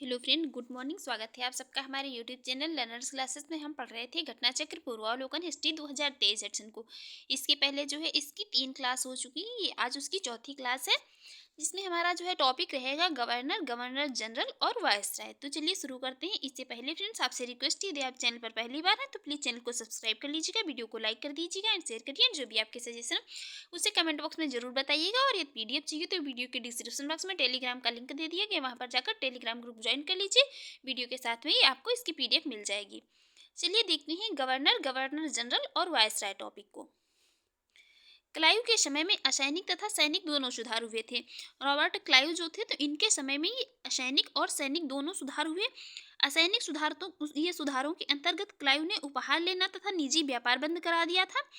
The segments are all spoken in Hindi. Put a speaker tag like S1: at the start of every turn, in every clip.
S1: Hello friend, good morning. स्वागत है आप सबका हमारे यूट्यूब चैनल लर्नर्स क्लासेस में। हम पढ़ रहे थे घटना चक्र पूर्वावलोकन हिस्ट्री 2023 सेक्शन को। इसके पहले जो है इसकी 3 क्लास हो चुकी है, ये आज उसकी चौथी क्लास है, जिसमें हमारा जो है टॉपिक रहेगा गवर्नर, गवर्नर जनरल और वायसराय। तो चलिए शुरू करते हैं। इससे पहले फ्रेंड्स आपसे रिक्वेस्ट है, यदि आप चैनल पर पहली बार हैं तो प्लीज़ चैनल को सब्सक्राइब कर लीजिएगा, वीडियो को लाइक कर दीजिएगा एंड शेयर करिए। जो भी आपके सजेशन उसे कमेंट बॉक्स में जरूर बताइएगा। और ये पीडीएफ चाहिए तो वीडियो के डिस्क्रिप्शन बॉक्स में टेलीग्राम का लिंक दे दिया गया, वहाँ पर जाकर टेलीग्राम ग्रुप ज्वाइन कर लीजिए। वीडियो के साथ में ही आपको इसकी पीडीएफ मिल जाएगी। चलिए देखते हैं गवर्नर, गवर्नर जनरल और वायसराय टॉपिक को। क्लाइव के समय में असैनिक तथा सैनिक दोनों सुधार हुए थे। रॉबर्ट क्लाइव जो थे तो इनके समय में ही असैनिक और सैनिक दोनों सुधार हुए। असैनिक सुधार तो ये सुधारों के अंतर्गत क्लाइव ने उपहार लेना तथा निजी व्यापार बंद करा दिया था।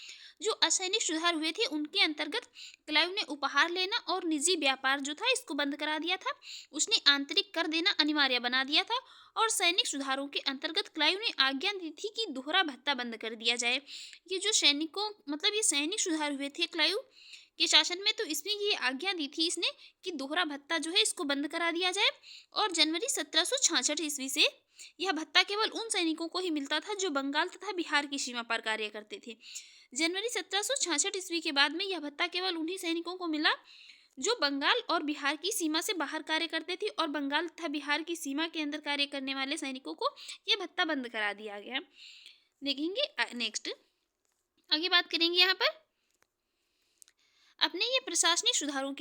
S1: जो असैनिक सुधार हुए थे उनके अंतर्गत क्लाइव ने उपहार लेना और निजी व्यापार जो था इसको बंद करा दिया था। उसने आंतरिक कर देना अनिवार्य बना दिया था। और सैनिक सुधारों के अंतर्गत क्लाइव ने आज्ञा दी थी कि दोहरा भत्ता बंद कर दिया जाए। ये जो सैनिकों मतलब ये सैनिक सुधार हुए थे क्लाइव के शासन में, तो इसमें ये आज्ञा दी थी इसने कि दोहरा भत्ता जो है इसको बंद करा दिया जाए। और जनवरी 1766 ईस्वी से यह भत्ता केवल उन सैनिकों को ही मिलता था जो बंगाल तथा बिहार की सीमा पर कार्य करते थे। जनवरी 1766 ईस्वी के बाद में यह भत्ता केवल उन्हीं सैनिकों को मिला जो बंगाल और बिहार की सीमा से बाहर कार्य करते थे। और बंगाल तथा बिहार की सीमा के अंदर कार्य करने वाले सैनिकों को यह भत्ता बंद करा दिया गया। देखेंगे नेक्स्ट, आगे बात करेंगे यहाँ पर अपने प्रशासनिक सुधारों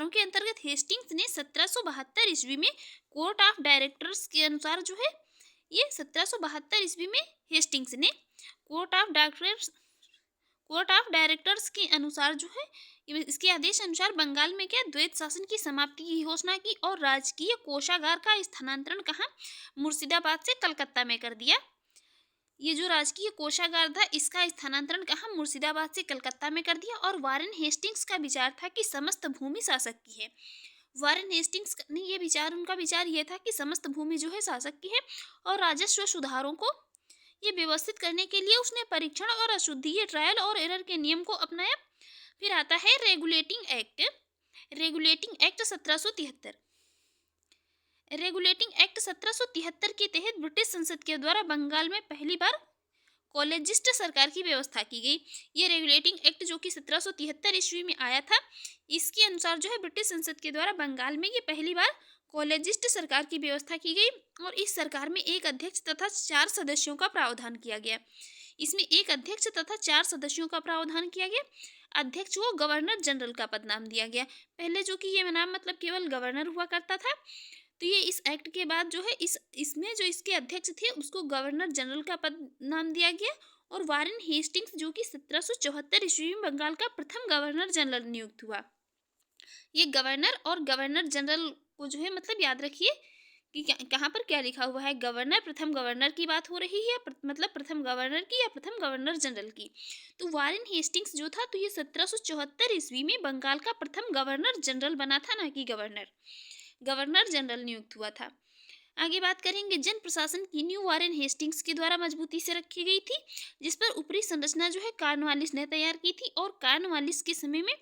S1: के अंतर्गत हेस्टिंग्स ने 1772 ईस्वी में कोर्ट ऑफ डायरेक्टर्स के अनुसार जो है ये 1772 ईस्वी में हेस्टिंग्स ने कोर्ट ऑफ डायरेक्टर्स के अनुसार जो है इसके आदेश अनुसार बंगाल में क्या द्वैत शासन की समाप्ति की घोषणा की और राजकीय कोषागार का स्थानांतरण कहाँ, मुर्शिदाबाद से कलकत्ता में कर दिया। ये जो राजकीय कोषागार था इसका स्थानांतरण कहाँ, मुर्शिदाबाद से कलकत्ता में कर दिया। और वारेन हेस्टिंग्स का विचार था कि समस्त भूमि शासक की है। वारेन हेस्टिंग्स ने ये विचार, उनका विचार ये था कि समस्त भूमि जो है शासक की है। और राजस्व सुधारों को ये व्यवस्थित करने के लिए उसने परीक्षण और अशुद्धि ट्रायल और एरर के नियम को अपनाया। फिर आता है रेगुलेटिंग एक्ट 1773। रेगुलेटिंग एक्ट 1773 के तहत ब्रिटिश संसद के द्वारा बंगाल में पहली बार कॉलेजिस्ट सरकार की व्यवस्था की गई। ये रेगुलेटिंग एक्ट जो कि 1773 ईस्वी में आया था, इसके अनुसार जो है ब्रिटिश संसद के द्वारा बंगाल में ये पहली बार कॉलेजिस्ट सरकार की व्यवस्था की गई। और इस सरकार में एक अध्यक्ष तथा 4 सदस्यों का प्रावधान किया गया। इसमें एक अध्यक्ष तथा 4 सदस्यों का प्रावधान किया गया। अध्यक्ष को गवर्नर जनरल का पद नाम दिया गया। पहले जो कि ये नाम मतलब केवल गवर्नर हुआ करता था, तो ये इस एक्ट के बाद जो है इसमें जो इसके अध्यक्ष थे उसको गवर्नर जनरल का पद नाम दिया गया। और वारेन हेस्टिंग्स जो कि 1774 ईस्वी में बंगाल का प्रथम गवर्नर जनरल नियुक्त हुआ। ये गवर्नर और गवर्नर जनरल को जो है मतलब याद रखिए कि कहाँ पर क्या लिखा हुआ है। गवर्नर, प्रथम गवर्नर की बात हो रही है, मतलब प्रथम गवर्नर की या प्रथम गवर्नर जनरल की। तो वारेन हेस्टिंग्स जो था तो ये 1774 ईस्वी में बंगाल का प्रथम गवर्नर जनरल बना था, ना कि गवर्नर जनरल नियुक्त हुआ था। आगे बात करेंगे, जन प्रशासन की नींव वारेन हेस्टिंग्स के द्वारा मजबूती से रखी गई थी, जिस पर ऊपरी संरचना जो है कार्नवालिस ने तैयार की थी। और कार्नवालिस के समय में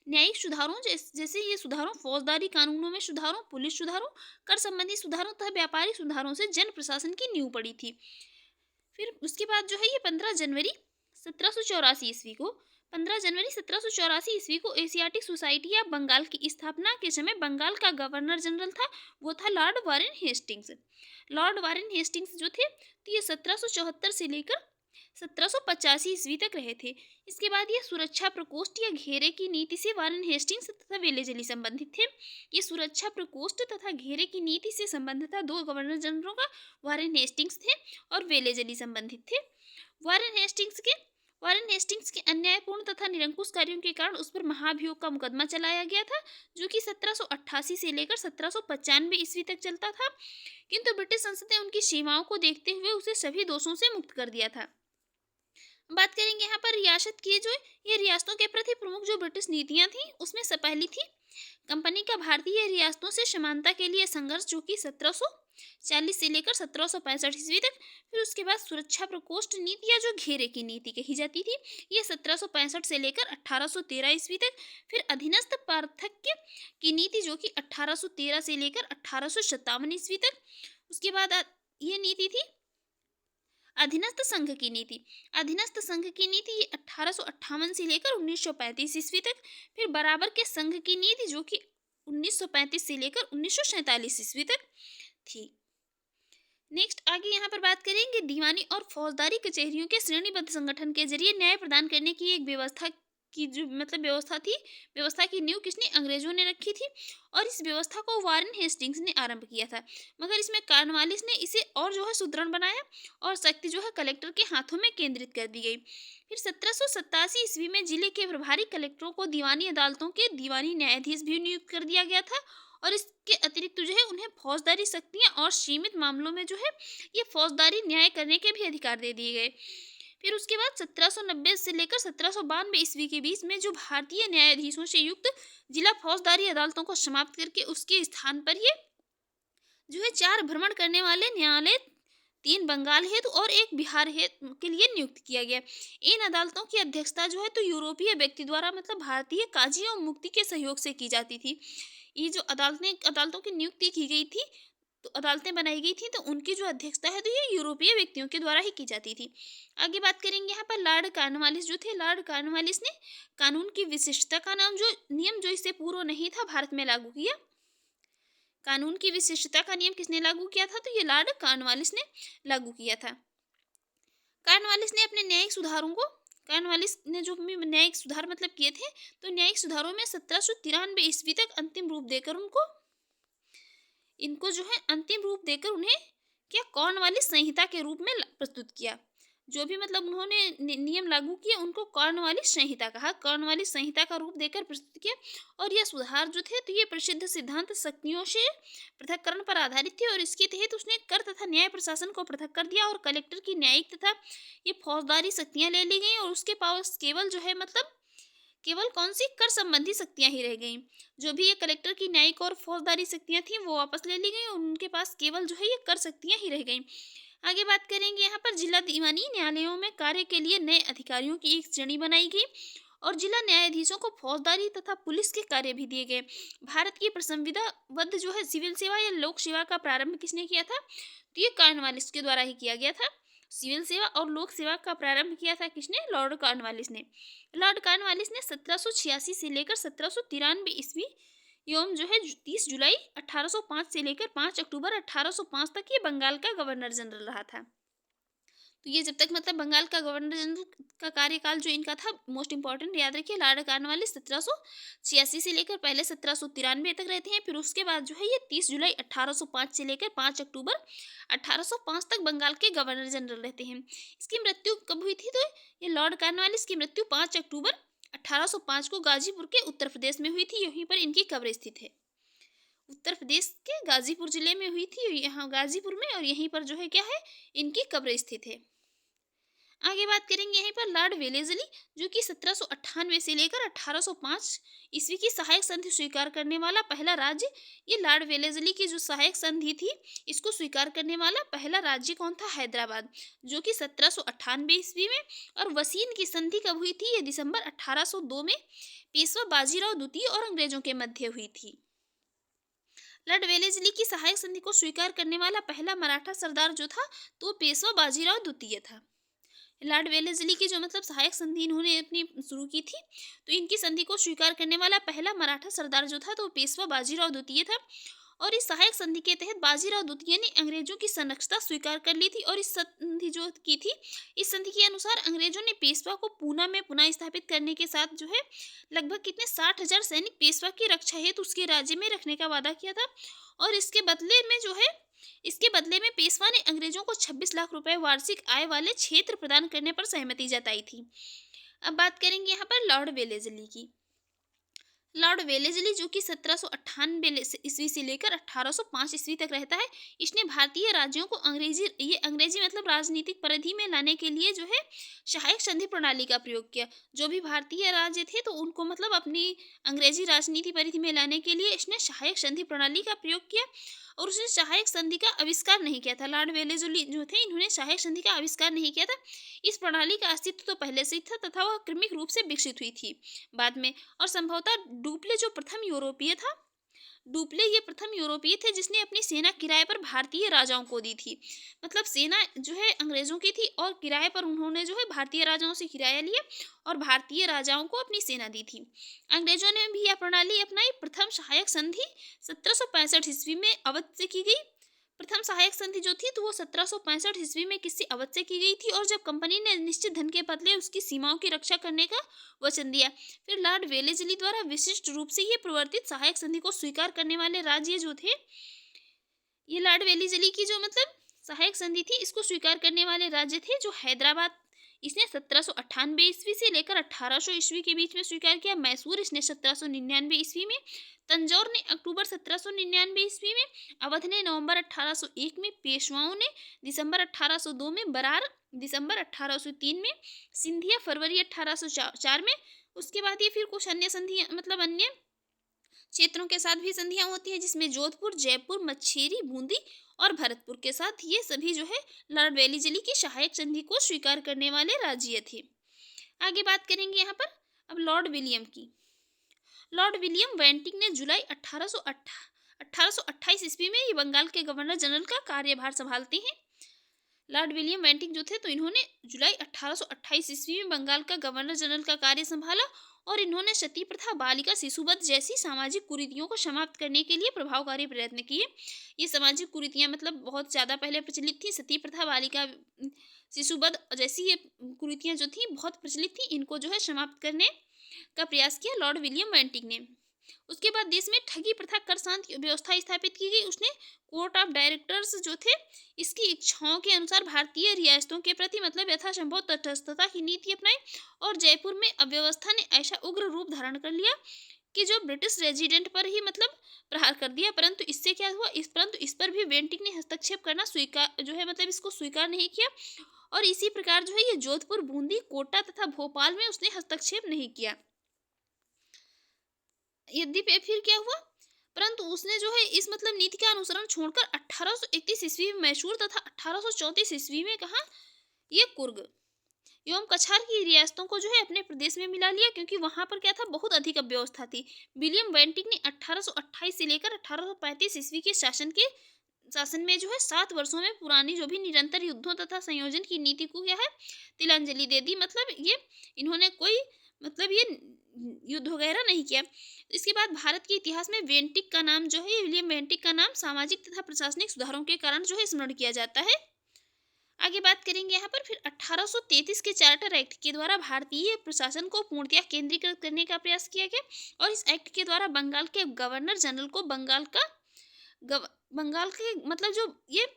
S1: न्यायिक सुधारों जैसे ये सुधारों, फौजदारी कानूनों में सुधारों, पुलिस सुधारों, कर संबंधी सुधारों तथा व्यापारिक सुधारों से जन प्रशासन की नींव पड़ी थी। फिर उसके बाद जो है ये 15 जनवरी 1784 ईस्वी को एशियाटिक सोसाइटी या बंगाल की स्थापना के समय बंगाल का गवर्नर जनरल था, वो था Lord Warren Hastings. Lord Warren Hastings जो थे तो ये 1774 से लेकर 1785 ईस्वी तक रहे थे। इसके बाद ये सुरक्षा प्रकोष्ठ या घेरे की नीति से वारेन हेस्टिंग्स तथा वेलेजली संबंधित थे। ये सुरक्षा प्रकोष्ठ तथा घेरे की नीति से संबंधित था दो गवर्नर जनरलों का, वारेन हेस्टिंग्स थे और वेलेजली संबंधित थे। वारेन हेस्टिंग्स के अन्यायपूर्ण तथा निरंकुश कार्यों के कारण उस पर महाभियोग का मुकदमा चलाया गया था, जो कि 1788 से लेकर 1795 ईस्वी तक चलता था। किंतु ब्रिटिश संसद ने उनकी सीमाओं को देखते हुए उसे सभी दोषों से मुक्त कर दिया था। बात करेंगे यहाँ पर रियासत की, जो ये रियासतों के प्रति प्रमुख जो ब्रिटिश नीतियां थी उसमें से पहली थी कंपनी का भारतीय रियासतों से समानता के लिए संघर्ष, जो कि 1740 से लेकर 1765 ईस्वी तक। फिर उसके बाद सुरक्षा प्रकोष्ठ नीति, या जो घेरे की नीति कही जाती थी, ये 1765 से लेकर 1813 ईस्वी तक। फिर अधीनस्थ पार्थक्य की नीति, जो कि 1813 से लेकर 1857 ईस्वी तक। उसके बाद ये नीति थी अधीनस्थ संघ की नीति। अधीनस्थ संघ की नीति ये 1858 से लेकर 1935 ईस्वी तक। फिर बराबर के संघ की नीति, जो कि 1935 से लेकर 1947 ईस्वी तक थी। नेक्स्ट आगे यहाँ पर बात करेंगे दीवानी और फौजदारी कचहरियों के श्रेणीबद्ध संगठन के जरिए न्याय प्रदान करने की एक व्यवस्था की, जो मतलब व्यवस्था की नींव किसने, अंग्रेजों ने रखी थी। और इस व्यवस्था को वारेन हेस्टिंग्स ने आरंभ किया था, मगर इसमें कॉर्नवालिस ने इसे और जो है सुदृढ़ बनाया और शक्ति जो है कलेक्टर के हाथों में केंद्रित कर दी गई। फिर 1787 ईस्वी में जिले के प्रभारी कलेक्टरों को दीवानी अदालतों के दीवानी न्यायाधीश भी नियुक्त कर दिया गया था। और इसके अतिरिक्त जो है उन्हें फौजदारी शक्तियां और सीमित मामलों में जो है ये फौजदारी न्याय करने के भी अधिकार दे दिए गए। फिर उसके बाद 1790 से लेकर 1792 ईस्वी के बीच में जो भारतीय न्यायाधीशों से युक्त जिला फौजदारी अदालतों को समाप्त करके उसके स्थान पर ये जो है 4 भ्रमण करने वाले न्यायालय, 3 बंगाल हेतु और 1 बिहार हेतु के लिए नियुक्त किया गया। इन अदालतों की अध्यक्षता जो है तो यूरोपीय व्यक्ति द्वारा, मतलब भारतीय काजी और मुफ्ती के सहयोग से की जाती थी। ये जो अदालतों की नियुक्ति की गई थी, तो अदालतें बनाई गई थी, तो उनकी जो अध्यक्षता है तो ये यूरोपीय व्यक्तियों के द्वारा ही की जाती थी। आगे बात करेंगे यहाँ पर लॉर्ड कॉर्नवालिस जो थे। लॉर्ड कॉर्नवालिस ने कानून की विशिष्टता का नियम जो इससे पूर्व नहीं था भारत में लागू किया। कानून की विशिष्टता का नियम किसने लागू किया था, तो ये लॉर्ड कॉर्नवालिस ने लागू किया था। कॉर्नवालिस ने अपने न्यायिक सुधारों को कॉर्नवालिस ने जो न्यायिक सुधार मतलब किए थे, तो न्यायिक सुधारों में 1793 ईस्वी तक अंतिम रूप देकर इनको जो है अंतिम रूप देकर उन्हें क्या कॉर्नवालिस संहिता के रूप में प्रस्तुत किया। जो भी मतलब उन्होंने नियम लागू किए उनको कॉर्नवालिस संहिता कहा, कॉर्नवालिस संहिता का रूप देकर प्रस्तुत किया। और यह सुधार जो थे तो ये प्रसिद्ध सिद्धांत शक्तियों से पृथक्करण पर आधारित थे। और इसके तहत उसने कर तथा न्याय प्रशासन को पृथक कर दिया और कलेक्टर की न्यायिक तथा ये फौजदारी शक्तियां ले ली गई और उसके पास केवल जो है मतलब केवल कौन सी कर संबंधी शक्तियां ही रह गईं। जो भी ये कलेक्टर की न्यायिक और फौजदारी शक्तियां थीं वो वापस ले ली गई और उनके पास केवल जो है ये कर शक्तियां ही रह गईं। आगे बात करेंगे यहाँ पर जिला दीवानी न्यायालयों में कार्य के लिए नए अधिकारियों की एक श्रेणी बनाई गई और जिला न्यायाधीशों को फौजदारी तथा पुलिस के कार्य भी दिए गए। भारत की प्रसंविधाबद्ध जो है सिविल सेवा या लोक सेवा का प्रारंभ किसने किया था, तो ये कॉर्नवालिस के द्वारा ही किया गया था। सिविल सेवा और लोक सेवा का प्रारंभ किया था किसने, लॉर्ड कॉर्नवालिस ने। लॉर्ड कॉर्नवालिस ने 1786 से लेकर 1793 ईस्वी एवं जो है 30 जुलाई 1805 से लेकर 5 अक्टूबर 1805 तक ये बंगाल का गवर्नर जनरल रहा था। तो ये जब तक मतलब बंगाल का गवर्नर जनरल का कार्यकाल जो इनका था, मोस्ट इंपॉर्टेंट याद रखिए, लॉर्ड कॉर्नवालिस 1786 से लेकर पहले 1793 तक रहते हैं। फिर उसके बाद जो है ये 30 जुलाई 1805 से लेकर 5 अक्टूबर 1805 तक बंगाल के गवर्नर जनरल रहते हैं। इसकी मृत्यु कब हुई थी, तो ये लॉर्ड कॉर्नवालिस की मृत्यु 5 अक्टूबर 1805 को गाजीपुर के उत्तर प्रदेश में हुई थी। यहीं पर इनकी कब्र स्थित है, उत्तर प्रदेश के गाजीपुर जिले में हुई थी, यहाँ गाजीपुर में, और यहीं पर जो है क्या है, इनकी कब्र स्थित है। आगे बात करेंगे यहीं पर लॉर्ड वेलेस्ली, जो कि 1798 से लेकर 1805 ईस्वी की सहायक संधि स्वीकार करने वाला पहला राज्य। ये लॉर्ड वेलेस्ली की जो सहायक संधि थी इसको स्वीकार करने वाला पहला राज्य कौन था, हैदराबाद, जो कि 1798 ईस्वी में। और वसीन की संधि कब हुई थी, ये दिसंबर 1802 में पेशवा बाजीराव द्वितीय और अंग्रेजों के मध्य हुई थी। लॉर्ड वेलेस्ली की सहायक संधि को स्वीकार करने वाला पहला मराठा सरदार जो था तो पेशवा बाजीराव द्वितीय था। लॉर्ड वेलेस्ली की जो मतलब सहायक संधि इन्होंने अपनी शुरू की थी, तो इनकी संधि को स्वीकार करने वाला पहला मराठा सरदार जो था तो पेशवा बाजीराव द्वितीय था। और इस सहायक संधि के तहत बाजीराव द्वितीय ने अंग्रेजों की संरक्षता स्वीकार कर ली थी। और इस संधि जो की थी, इस संधि के अनुसार अंग्रेजों ने पेशवा को पूना में पुनः स्थापित करने के साथ जो है लगभग कितने 60,000 सैनिक पेशवा की रक्षा हेतु उसके राज्य में रखने का वादा किया था। और इसके बदले में पेशवा ने अंग्रेजों को 26 लाख रुपए वार्षिक आय वाले क्षेत्र प्रदान करने पर सहमति जताई थी। अब बात करेंगे यहाँ पर लॉर्ड वेलेस्ली की। लॉर्ड वेलेस्ली जो कि 1798 ईस्वी से लेकर 1805 ईस्वी तक रहता है। इसने भारतीय राज्यों को अंग्रेजी मतलब राजनीतिक परिधि में लाने के लिए जो है सहायक संधि प्रणाली का प्रयोग किया। जो भी भारतीय राज्य थे तो उनको मतलब अपनी अंग्रेजी राजनीति परिधि में लाने के लिए इसने सहायक संधि प्रणाली का प्रयोग किया और उसने सहायक संधि का आविष्कार नहीं किया था। लॉर्ड वेलेस्ली जो थे इन्होंने सहायक संधि का आविष्कार नहीं किया था। इस प्रणाली का अस्तित्व तो पहले से ही था तथा वह क्रमिक रूप से विकसित हुई थी बाद में। और संभवतः डुप्ले जो प्रथम यूरोपीय था, डुप्ले ये प्रथम यूरोपीय थे जिसने अपनी सेना किराए पर भारतीय राजाओं को दी थी। मतलब सेना जो है अंग्रेजों की थी और किराए पर उन्होंने जो है भारतीय राजाओं से किराया लिया और भारतीय राजाओं को अपनी सेना दी थी। अंग्रेजों ने भी यह प्रणाली अपनाई। प्रथम सहायक संधि 1765 ईस्वी में अवध से की गई। प्रथम सहायक संधि जो थी तो वो 1765 ईस्वी में किसी अवध से की गई थी और जब कंपनी ने निश्चित धन के बदले उसकी सीमाओं की रक्षा करने का वचन दिया। फिर लॉर्ड वेलेस्ली द्वारा विशिष्ट रूप से ये प्रवर्तित सहायक संधि को स्वीकार करने वाले राज्य जो थे, ये लॉर्ड वेलेस्ली की जो मतलब सहायक संधि थी इसको स्वीकार करने वाले राज्य थे जो हैदराबाद इसने 1798 ईस्वी से लेकर 1800 ईस्वी के बीच में स्वीकार किया। मैसूर इसने 1799 ईस्वी में, तंजौर ने अक्टूबर 1799 ईस्वी में, अवध ने नवंबर 1801 में, पेशवाओं ने दिसंबर 1802 में, बरार दिसंबर 1803 में, सिंधिया फरवरी 1804 में। उसके बाद ये फिर कुछ अन्य संधि मतलब अन्य क्षेत्रों के साथ भी संधियां होती हैं जिसमें जोधपुर, जयपुर, मच्छेरी, बूंदी और भरतपुर के साथ ये सभी जो है लॉर्ड वेलेस्ली की सहायक संधि को स्वीकार करने वाले राज्य थे। आगे बात करेंगे यहाँ पर अब लॉर्ड विलियम की। लॉर्ड विलियम बेंटिंक ने जुलाई 1828 ईस्वी में ये बंगाल के गवर्नर जनरल का कार्यभार संभालते हैं। लॉर्ड विलियम बेंटिंक जो थे तो इन्होंने जुलाई 1828 ईस्वी में बंगाल का गवर्नर जनरल का कार्य संभाला और इन्होंने सती प्रथा, बालिका शिशुवध जैसी सामाजिक कुरीतियों को समाप्त करने के लिए प्रभावकारी प्रयत्न किए। ये सामाजिक कुरीतियां मतलब बहुत ज़्यादा पहले प्रचलित थी। सती प्रथा, बालिका शिशुवध जैसी ये कुरीतियां जो थी बहुत प्रचलित थी, इनको जो है समाप्त करने का प्रयास किया लॉर्ड विलियम बेंटिंक ने। उसके बाद देश में ठगी प्रथा, कर शांति व्यवस्था स्थापित की गई। उसने कोर्ट ऑफ डायरेक्टर्स जो थे इसकी इच्छाओं के अनुसार भारतीय रियासतों के प्रति मतलब यथासंभव तटस्थता की नीति अपनाई और जयपुर में अव्यवस्था ने ऐसा उग्र रूप धारण कर लिया कि जो ब्रिटिश रेजिडेंट पर ही मतलब प्रहार कर दिया। परंतु इससे क्या हुआ, इस पर भी बेंटिंक ने हस्तक्षेप करना स्वीकार जो है मतलब इसको स्वीकार नहीं किया और इसी प्रकार जो है ये जोधपुर, बूंदी, कोटा तथा भोपाल में उसने हस्तक्षेप नहीं किया। यद्यपि फिर क्या हुआ, परंतु उसने जो है इस मतलब नीति का अनुसरण छोड़कर 1831 ईस्वी में मैसूर तथा 1834 ईस्वी में कहा ये कुर्ग एवं कछार की रियासतों को जो है अपने प्रदेश में मिला लिया क्योंकि वहां पर क्या था, बहुत अधिक अव्यवस्था थी। विलियम बेंटिक ने 1828 से लेकर 1835 ईस्वी के शासन में जो है 7 वर्षों में पुरानी जो भी निरंतर युद्धों तथा संयोजन की नीति को क्या है तिलांजलि दे दी। मतलब ये इन्होंने कोई मतलब ये युद्ध वगैरह नहीं किया। इसके बाद भारत के इतिहास में बेंटिक का नाम जो है विलियम बेंटिक का नाम सामाजिक तथा प्रशासनिक सुधारों के कारण जो है स्मरण किया जाता है। आगे बात करेंगे यहाँ पर फिर 1833 के चार्टर एक्ट के द्वारा भारतीय प्रशासन को पूर्णतया केंद्रीकृत करने का प्रयास किया गया और इस एक्ट के द्वारा बंगाल के गवर्नर जनरल को बंगाल के मतलब जो ये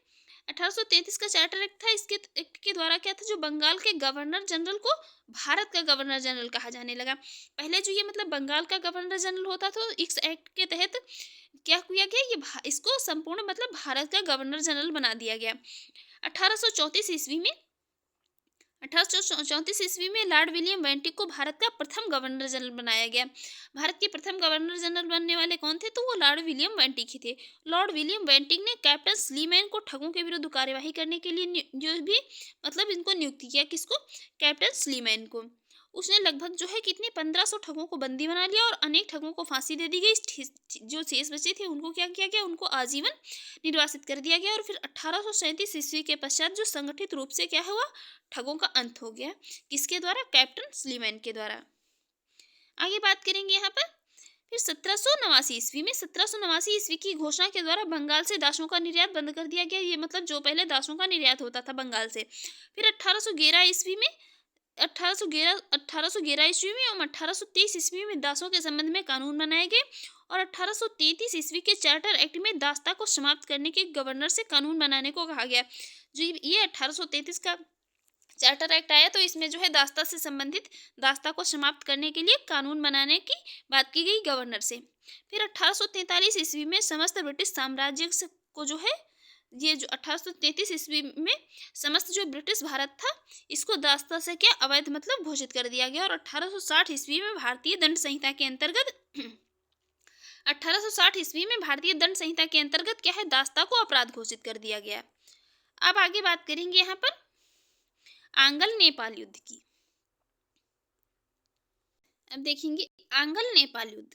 S1: 1833 का चार्टर एक्ट था, इसके एक्ट के द्वारा क्या था, जो बंगाल के गवर्नर जनरल को भारत का गवर्नर जनरल कहा जाने लगा। पहले जो ये मतलब बंगाल का गवर्नर जनरल होता था, इस एक्ट के तहत क्या किया गया, ये इसको संपूर्ण मतलब भारत का गवर्नर जनरल बना दिया गया। 1834 ईस्वी में लॉर्ड विलियम बेंटिक को भारत का प्रथम गवर्नर जनरल बनाया गया। भारत के प्रथम गवर्नर जनरल बनने वाले कौन थे, तो वो लॉर्ड विलियम बेंटिक ही थे। लॉर्ड विलियम बेंटिक ने कैप्टन स्लीमैन को ठगों के विरुद्ध कार्यवाही करने के लिए जो भी मतलब इनको नियुक्त किया। किसको, कैप्टन स्लीमैन को। उसने लगभग जो है कितने 1500 ठगों को बंदी बना लिया और अनेक ठगों को फांसी दे दी गई। जो शेष बचे थे उनको क्या किया गया, उनको आजीवन निर्वासित कर दिया गया। और फिर 1837 ईस्वी के पश्चात जो संगठित रूप से क्या हुआ, ठगों का अंत हो गया। किसके द्वारा, कैप्टन स्लीमैन के द्वारा। आगे बात करेंगे यहाँ पर फिर 1789 ईस्वी की घोषणा के द्वारा बंगाल से दासों का निर्यात बंद कर दिया गया। ये मतलब जो पहले दासों का निर्यात होता था बंगाल से। फिर 1811 ईस्वी में एवं 1823 ईस्वी में दासों के संबंध में कानून बनाए गए और 1833 ईस्वी के चार्टर एक्ट में दासता को समाप्त करने के गवर्नर से कानून बनाने को कहा गया। जो ये 1833 का चार्टर एक्ट आया तो इसमें जो है दास्ता से संबंधित दास्ता को समाप्त करने के लिए कानून बनाने की बात की गई गवर्नर से। फिर 1843 ईस्वी में समस्त ब्रिटिश साम्राज्य को जो है ये जो 1833 ईस्वी में समस्त जो ब्रिटिश भारत था इसको दास्ता से क्या अवैध मतलब घोषित कर दिया गया। और 1860 ईस्वी में भारतीय दंड संहिता के अंतर्गत 1860 ईस्वी में भारतीय दंड संहिता के अंतर्गत क्या है दास्ता को अपराध घोषित कर दिया गया। अब आगे बात करेंगे यहाँ पर आंग्ल नेपाल युद्ध की। अब देखेंगे आंग्ल नेपाल युद्ध।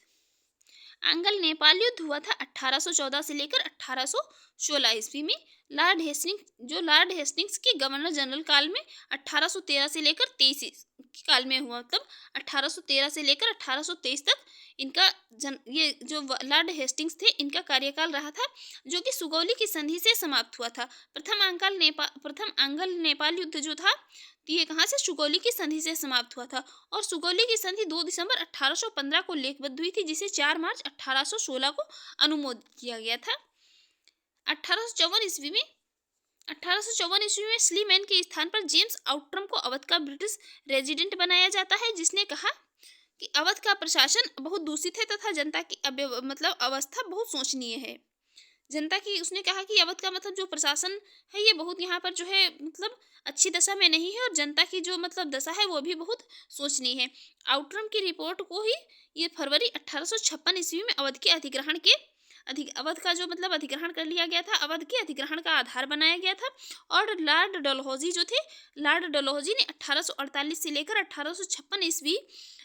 S1: आंग्ल नेपाल युद्ध हुआ था 1814 से लेकर 1816 ईस्वी में। लॉर्ड हेस्टिंग्स के गवर्नर जनरल काल में 1813 से लेकर 23 काल में हुआ, मतलब 1813 से लेकर 1823 तक इनका ये जो लॉर्ड हेस्टिंग्स थे इनका कार्यकाल रहा था, जो कि सुगौली की संधि से समाप्त हुआ था। प्रथम आंग्ल नेपाल युद्ध जो था तो ये कहाँ से सुगौली की संधि से समाप्त हुआ था। और सुगौली की संधि 2 दिसंबर 1815 को लेखबद्ध हुई थी, जिसे 4 मार्च 1816 को अनुमोदित किया गया था। 1854 ईस्वी में स्लीमैन के स्थान पर जेम्स आउट्रम को अवध का ब्रिटिश रेजिडेंट बनाया जाता है, जिसने कहा कि अवध का प्रशासन बहुत दूषित है तथा जनता की मतलब अवस्था बहुत शोचनीय है। जनता की उसने कहा कि अवध का मतलब जो प्रशासन है ये बहुत यहाँ पर जो है मतलब अच्छी दशा में नहीं है, और जनता की जो मतलब दशा है वो भी बहुत शोचनीय है। आउट्रम की रिपोर्ट को ही ये फरवरी 1856 ईस्वी में अवध का जो मतलब अधिग्रहण कर लिया गया था, अवध के अधिग्रहण का आधार बनाया गया था। और लॉर्ड डलहौजी ने 1848 से लेकर 1856 ईस्वी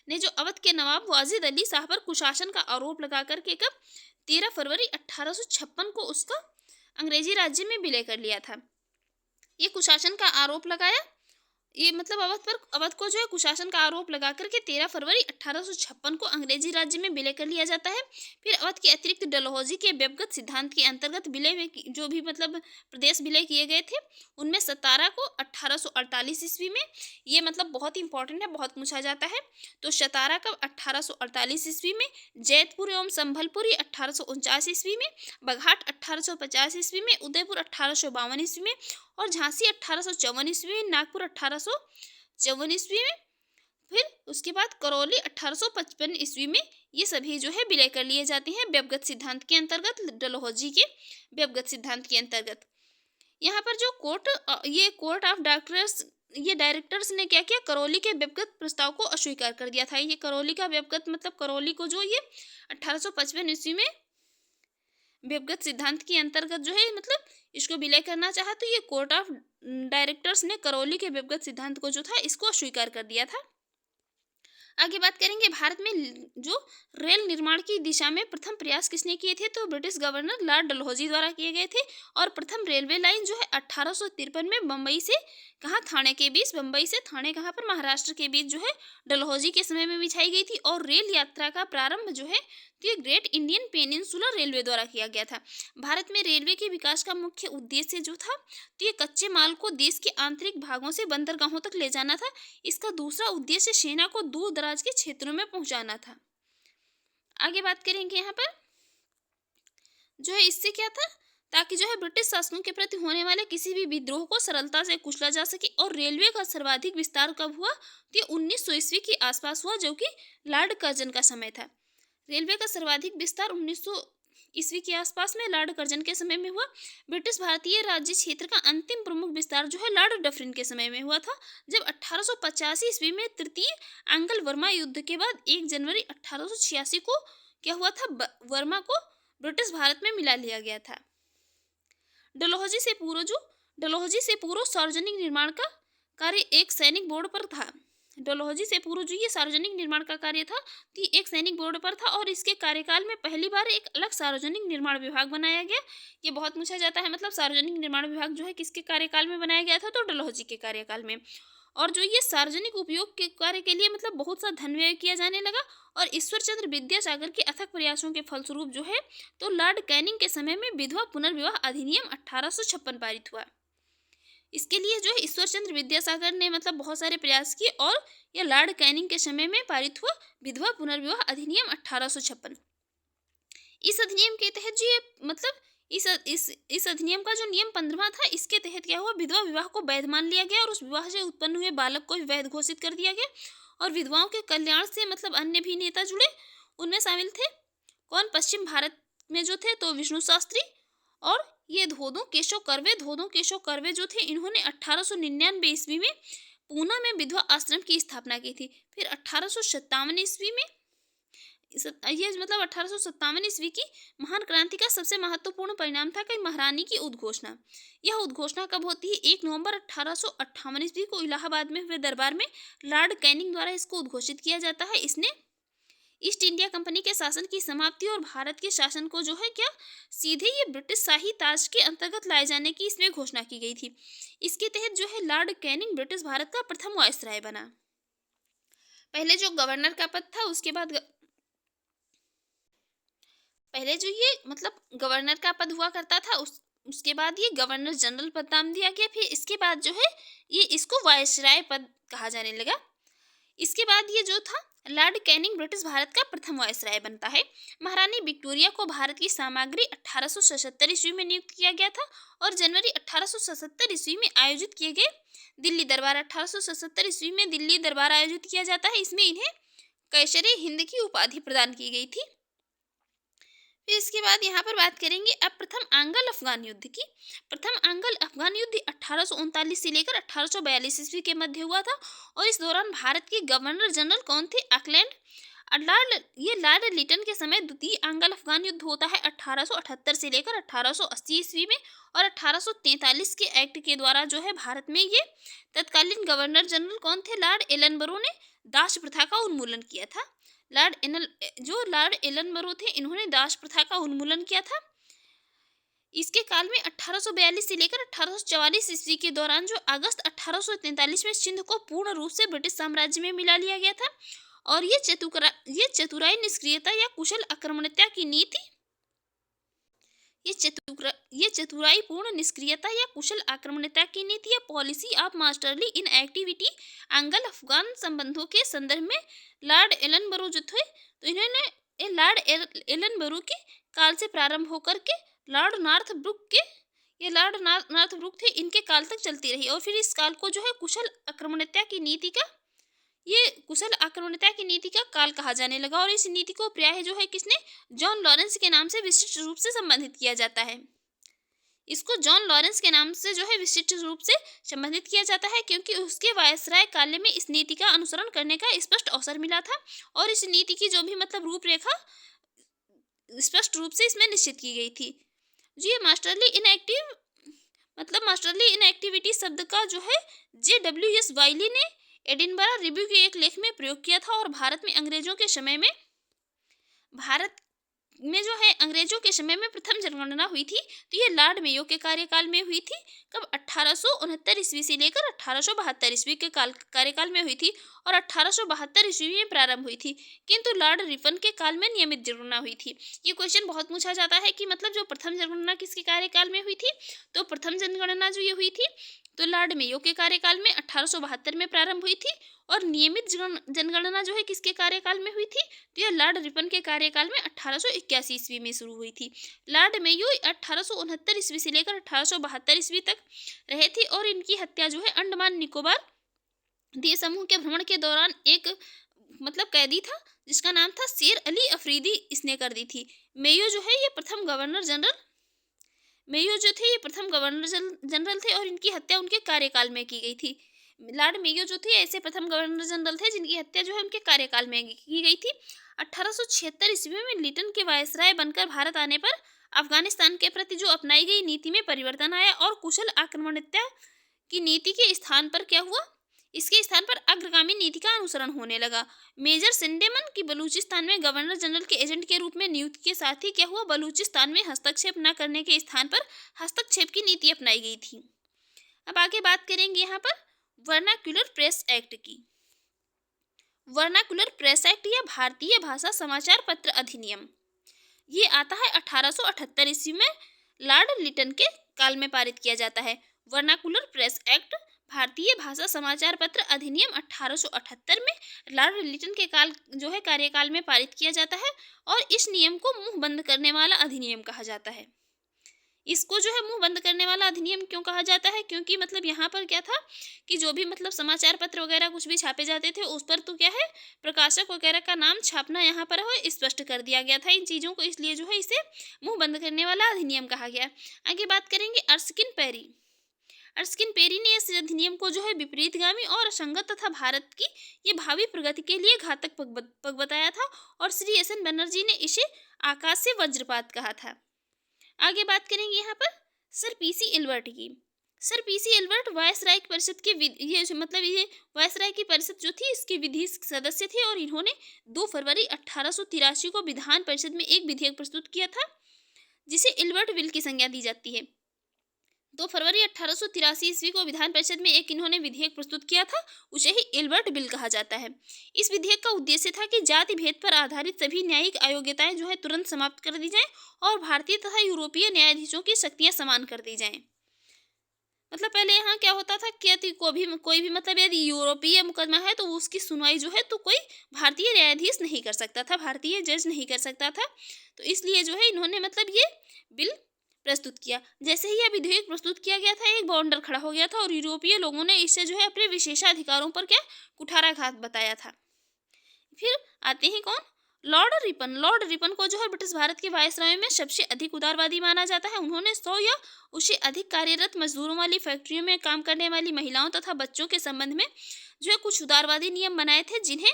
S1: ने जो अवध के नवाब वाजिद अली शाह पर कुशासन का आरोप लगा करके कब 13 फरवरी 1856 को उसका अंग्रेजी राज्य में विलय कर लिया था। ये कुशासन का आरोप लगाया, ये मतलब अवध को जो है कुशासन का आरोप लगा करके 13 फरवरी 1856 को अंग्रेजी राज्य में विलय कर लिया जाता है। फिर अवध के अतिरिक्त डलहौजी के व्यवगत सिद्धांत के अंतर्गत विलय में जो भी मतलब प्रदेश विलय किए गए थे उनमें सतारा को 1848 ईस्वी में, ये मतलब बहुत इंपॉर्टेंट है, बहुत पूछा जाता है। तो सतारा कब 1848 ईस्वी में, जैतपुर एवं संभलपुरी 1849 ईस्वी में, बघाट 1850 ईस्वी में, उदयपुर 1852 ईस्वी में, और झांसी 1854 ईस्वी में, नागपुर 1854 ईस्वी में, फिर उसके बाद करौली 1855 ईस्वी में ये सभी जो है विलय कर लिए जाते हैं व्यवगत सिद्धांत के अंतर्गत, डलहौजी के व्यवगत सिद्धांत के अंतर्गत। यहाँ पर जो कोर्ट ऑफ डायरेक्टर्स ने क्या किया, करौली के व्यवगत प्रस्ताव को अस्वीकार कर दिया था। ये करौली का व्यवगत मतलब करौली को जो ये 1855 ईस्वी में व्यवगत सिद्धांत के अंतर्गत जो है मतलब इसको विलय करना चाहा, तो ये कोर्ट ऑफ डायरेक्टर्स ने करौली के व्यवगत सिद्धांत को जो था इसको अस्वीकार कर दिया था। आगे बात करेंगे भारत में जो रेल निर्माण की दिशा में प्रथम प्रयास किसने किए थे, तो ब्रिटिश गवर्नर लॉर्ड डलहौजी द्वारा किए गए थे। और प्रथम रेलवे लाइन जो है 1853 में बम्बई से थाने के बीच, बम्बई से थाने कहाँ पर महाराष्ट्र के बीच जो है डलहौजी के समय में बिछाई गई थी। और रेल यात्रा का प्रारंभ जो है तो ये ग्रेट इंडियन पेनिनसुलर रेलवे द्वारा किया गया था। भारत में रेलवे के विकास का मुख्य उद्देश्य जो था तो ये कच्चे माल को देश के आंतरिक भागों से बंदरगाहों तक ले जाना था। इसका दूसरा उद्देश्य सेना को दूर दराज के क्षेत्रों में पहुंचाना था। आगे बात करेंगे यहाँ पर जो है इससे क्या था, ताकि जो है ब्रिटिश शासकों के प्रति होने वाले किसी भी विद्रोह को सरलता से कुचला जा सके। और रेलवे का सर्वाधिक विस्तार कब हुआ, तो 1900 ईस्वी के आसपास हुआ, जो कि लॉर्ड कर्जन का समय था। रेलवे का सर्वाधिक विस्तार 1900 ईस्वी के आसपास में लॉर्ड कर्जन के समय में हुआ। ब्रिटिश भारतीय राज्य क्षेत्र का अंतिम प्रमुख विस्तार जो है लॉर्ड डफरिन के समय में हुआ था, जब 1885 ईस्वी में तृतीय आंग्ल वर्मा युद्ध के बाद 1 जनवरी 1886 को क्या हुआ था, वर्मा को ब्रिटिश भारत में मिला लिया गया था। डलहौजी से पूर्व सार्वजनिक निर्माण का कार्य एक सैनिक बोर्ड पर था। डलहौजी से पूर्व जो ये सार्वजनिक निर्माण का कार्य था तो एक सैनिक बोर्ड पर था, और इसके कार्यकाल में पहली बार एक अलग सार्वजनिक निर्माण विभाग बनाया गया। ये बहुत पूछा जाता है, मतलब सार्वजनिक निर्माण विभाग जो है किसके कार्यकाल में बनाया गया था, तो डलहौजी के कार्यकाल में। और जो ये सार्वजनिक उपयोग के कार्य के लिए मतलब बहुत सा धन व्यय किया जाने लगा। और ईश्वरचंद्र विद्यासागर के अथक प्रयासों के फलस्वरूप जो है तो लॉर्ड कैनिंग के समय में विधवा पुनर्विवाह अधिनियम 1856 पारित हुआ। इसके लिए जो है ईश्वरचंद्र विद्यासागर ने मतलब बहुत सारे प्रयास किए, और यह लॉर्ड कैनिंग के समय में पारित हुआ विधवा पुनर्विवाह अधिनियम 1856। इस अधिनियम के तहत जो ये मतलब इस अधिनियम का जो नियम 15वां था, इसके तहत क्या हुआ, विधवा विवाह को वैध मान लिया गया और उस विवाह से उत्पन्न हुए बालक को भी वैध घोषित कर दिया गया। और विधवाओं के कल्याण से मतलब अन्य भी नेता जुड़े, उनमें शामिल थे कौन, पश्चिम भारत में जो थे तो विष्णु शास्त्री, और ये धोदो केशव कर्वे जो थे, इन्होंने 1899 ईस्वी में पूना में विधवा आश्रम की स्थापना की थी। फिर 1857 ईस्वी में ये मतलब 1857 ईस्वी की महान क्रांति का सबसे महत्वपूर्ण परिणाम था कि महारानी की उद्घोषणा। यह उद्घोषणा कब होती है, 1 नवंबर 1858 ईस्वी को इलाहाबाद में हुए दरबार में लॉर्ड कैनिंग द्वारा इसको उद्घोषित किया जाता है। इसने ईस्ट इंडिया कंपनी के शासन की समाप्ति और भारत के शासन को जो है क्या सीधे ये ब्रिटिश शाही ताज के अंतर्गत लाए जाने की इसमें घोषणा की गई थी। इसके तहत जो है लॉर्ड कैनिंग ब्रिटिश भारत का प्रथम वायसराय बना। पहले जो गवर्नर का पद था, उसके बाद पहले जो ये मतलब गवर्नर का पद हुआ करता था, उसके बाद ये गवर्नर जनरल पद नाम दिया गया। फिर इसके बाद जो है ये इसको वायसराय पद कहा जाने लगा। इसके बाद ये जो था लॉर्ड कैनिंग ब्रिटिश भारत का प्रथम वायसराय बनता है। महारानी विक्टोरिया को भारत की सामग्री 1877 ईस्वी में नियुक्त किया गया था और जनवरी 1877 ईस्वी में आयोजित किए गए दिल्ली दरबार 1877 ईस्वी में दिल्ली दरबार आयोजित किया जाता है। इसमें इन्हें कैसरे हिंद की उपाधि प्रदान की गई थी। फिर इसके बाद यहाँ पर बात करेंगे अब प्रथम आंग्ल अफगान युद्ध की। प्रथम आंग्ल अफगान युद्ध 1839 से लेकर 1842 ईस्वी के मध्य हुआ था और इस दौरान भारत के गवर्नर जनरल कौन थे, ऑकलैंड। लॉर्ड लिटन के समय द्वितीय आंग्ल अफगान युद्ध होता है 1878 से लेकर 1880 ईस्वी में। और 1843 के एक्ट के द्वारा जो है भारत में ये तत्कालीन गवर्नर जनरल कौन थे, लॉर्ड एलनबरो ने दास प्रथा का उन्मूलन किया था। लॉर्ड एलनबरो थे, इन्होंने दास प्रथा का उन्मूलन किया था। इसके काल में 1842 से लेकर 1844 ईस्वी के दौरान जो अगस्त 1843 में सिंध को पूर्ण रूप से ब्रिटिश साम्राज्य में मिला लिया गया था। और ये चतुराई निष्क्रियता या कुशल आक्रमणता की नीति ये चतुराईपूर्ण निष्क्रियता या कुशल आक्रमणता की नीति या policy of masterly in activity आंग्ल अफगान संबंधों के संदर्भ में लॉर्ड एलनबरो जो थे, तो इन्होंने लॉर्ड एलनबरो के काल से प्रारंभ होकर के लॉर्ड नॉर्थब्रुक थे, इनके काल तक चलती रही। और फिर इस काल को जो है कुशल आक्रमणता की नीति का काल कहा जाने लगा। और इस नीति को प्रायः जो है किसने, जॉन लॉरेंस के नाम से विशिष्ट रूप से संबंधित किया जाता है। इसको जॉन लॉरेंस के नाम से जो है विशिष्ट रूप से संबंधित किया जाता है क्योंकि उसके वायसराय काल में इस नीति का अनुसरण करने का स्पष्ट अवसर मिला था और इस नीति की जो भी मतलब रूपरेखा स्पष्ट रूप से इसमें निश्चित की गई थी। जो ये मास्टरली इनएक्टिविटी शब्द का जो है JWS वाइली ने एडिनबरा रिव्यू के एक लेख में प्रयोग किया था। और भारत में अंग्रेजों के समय में प्रथम जनगणना हुई थी, तो ये लॉर्ड मेयो के कार्यकाल में हुई थी। कब, 1869 ईस्वी से लेकर 1872 ईस्वी के कार्यकाल में हुई थी और 1872 ईस्वी में प्रारंभ हुई थी, किंतु लॉर्ड रिपन के काल में नियमित जनगणना हुई थी। ये क्वेश्चन बहुत पूछा जाता है कि मतलब जो प्रथम जनगणना किसके कार्यकाल में हुई थी, तो प्रथम जनगणना जो ये हुई थी तो लॉर्ड मेयो के कार्यकाल में 1872 में प्रारंभ हुई थी और नियमित जनगणना जो है किसके कार्यकाल में हुई थी, तो यह लॉर्ड रिपन के कार्यकाल में 1881 ईस्वी में शुरू हुई थी। लॉर्ड मेयो 1869 ईस्वी से लेकर 1872 ईस्वी तक रहे थे और इनकी हत्या जो है अंडमान निकोबार द्वीप समूह के भ्रमण के दौरान एक मतलब कैदी था जिसका नाम था शेर अली अफरीदी, इसने कर दी थी। मेयो जो है ये प्रथम गवर्नर जनरल थे और इनकी हत्या उनके कार्यकाल में की गई थी। लॉर्ड मेयो जो थे ऐसे प्रथम गवर्नर जनरल थे जिनकी हत्या जो है उनके कार्यकाल में की गई थी। 1876 ईस्वी में लिटन के वायसराय बनकर भारत आने पर अफगानिस्तान के प्रति जो अपनाई गई नीति में परिवर्तन आया और कुशल आक्रमणता की नीति के स्थान पर क्या हुआ, इसके स्थान पर अग्रगामी नीति का अनुसरण होने लगा। मेजर सिंडेमन की बलूचिस्तान में गवर्नर जनरल के एजेंट के रूप में नियुक्ति के साथ ही क्या हुआ, बलूचिस्तान में हस्तक्षेप न करने के स्थान पर हस्तक्षेप की नीति अपनाई गई थी। अब आगे बात करेंगे यहाँ पर वर्नाक्युलर प्रेस एक्ट की। वर्नाक्युलर प्रेस एक्ट या भारतीय भाषा समाचार पत्र अधिनियम ये आता है 1878 ईस्वी में लॉर्ड लिटन के काल में पारित किया जाता है। वर्नाकुलर प्रेस एक्ट भारतीय भाषा समाचार पत्र अधिनियम 1878 में लॉर्ड लिटन के कार्यकाल में पारित किया जाता है और इस नियम को मुंह बंद करने वाला अधिनियम कहा जाता है। इसको जो है मुंह बंद करने वाला अधिनियम क्यों कहा जाता है? क्योंकि मतलब यहाँ पर क्या था कि जो भी मतलब समाचार पत्र वगैरह कुछ भी छापे जाते थे उस पर तो क्या है, प्रकाशक वगैरह का नाम छापना यहाँ पर है स्पष्ट कर दिया गया था इन चीज़ों को, इसलिए जो है इसे मुंह बंद करने वाला अधिनियम कहा गया। आगे बात करेंगे अर्स्किन पेरी। अर्स्किन पेरी ने इस अधिनियम को जो है विपरीतगामी और असंगत तथा भारत की ये भावी प्रगति के लिए घातक पग बताया था, और श्री एस एन बनर्जी ने इसे आकाश से वज्रपात कहा था। आगे बात करेंगे यहाँ पर सर पीसी एल्बर्ट की। सर पीसी एल्बर्ट वायसराय की परिषद के ये वायसराय की परिषद जो थी इसके विधि सदस्य थे, और इन्होंने 2 फरवरी 1883 को विधान परिषद में एक विधेयक प्रस्तुत किया था जिसे एल्बर्ट बिल की संज्ञा दी जाती है। 2 फरवरी 1883 ईस्वी को विधान परिषद में एक इन्होंने विधेयक प्रस्तुत किया था, उसे ही एल्बर्ट बिल कहा जाता है। इस विधेयक का उद्देश्य था कि जाति भेद पर आधारित सभी न्यायिक अयोग्यताएं जो है तुरंत समाप्त कर दी जाएं और भारतीय तथा यूरोपीय न्यायाधीशों की शक्तियां समान कर दी जाएं। मतलब पहले यहाँ क्या होता था कि यदि कोई भी मतलब यदि यूरोपीय मुकदमा है तो उसकी सुनवाई जो है तो कोई भारतीय न्यायाधीश नहीं कर सकता था, भारतीय जज नहीं कर सकता था। तो इसलिए जो है इन्होंने मतलब ये बिल प्रस्तुत किया। जैसे ही यह विधेयक प्रस्तुत किया गया था एक बाउंडर खड़ा हो गया था और यूरोपीय लोगों ने इससे जो है अपने विशेषाधिकारों पर क्या कुठाराघात बताया था। फिर आते हैं कौन, लॉर्ड रिपन। लॉर्ड रिपन को जो है ब्रिटिश भारत के वायसराय में सबसे अधिक उदारवादी माना जाता है। उन्होंने 100 या उससे अधिक कार्यरत मजदूरों वाली फैक्ट्रियों में काम करने वाली महिलाओं तथा बच्चों के संबंध में जो है कुछ उदारवादी नियम बनाए थे, जिन्हें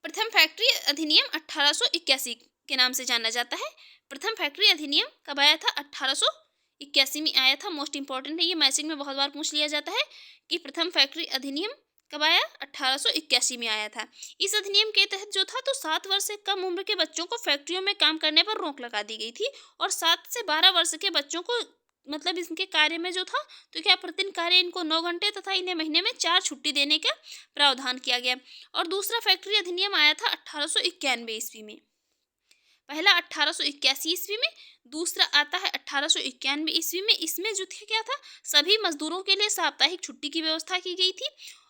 S1: प्रथम फैक्ट्री अधिनियम 1881 के नाम से जाना जाता है। प्रथम फैक्ट्री अधिनियम कब आया था? 1881 में आया था। मोस्ट इंपॉर्टेंट है, ये मैचिंग में बहुत बार पूछ लिया जाता है कि प्रथम फैक्ट्री अधिनियम कब आया? 1881 में आया था। इस अधिनियम के तहत जो था तो 7 वर्ष से कम उम्र के बच्चों को फैक्ट्रियों में काम करने पर रोक लगा दी गई थी, और 7 से 12 वर्ष के बच्चों को मतलब इनके कार्य में जो था तो क्या प्रतिदिन कार्य इनको 9 घंटे तथा इन्हें महीने में 4 छुट्टी देने का प्रावधान किया गया। और दूसरा फैक्ट्री अधिनियम आया था 1891 ईस्वी में। पहला 1881 ईस्वी में, दूसरा आता है 1891 ईस्वी में। इसमें जो थे क्या था, सभी मजदूरों के लिए साप्ताहिक छुट्टी की व्यवस्था की गई थी,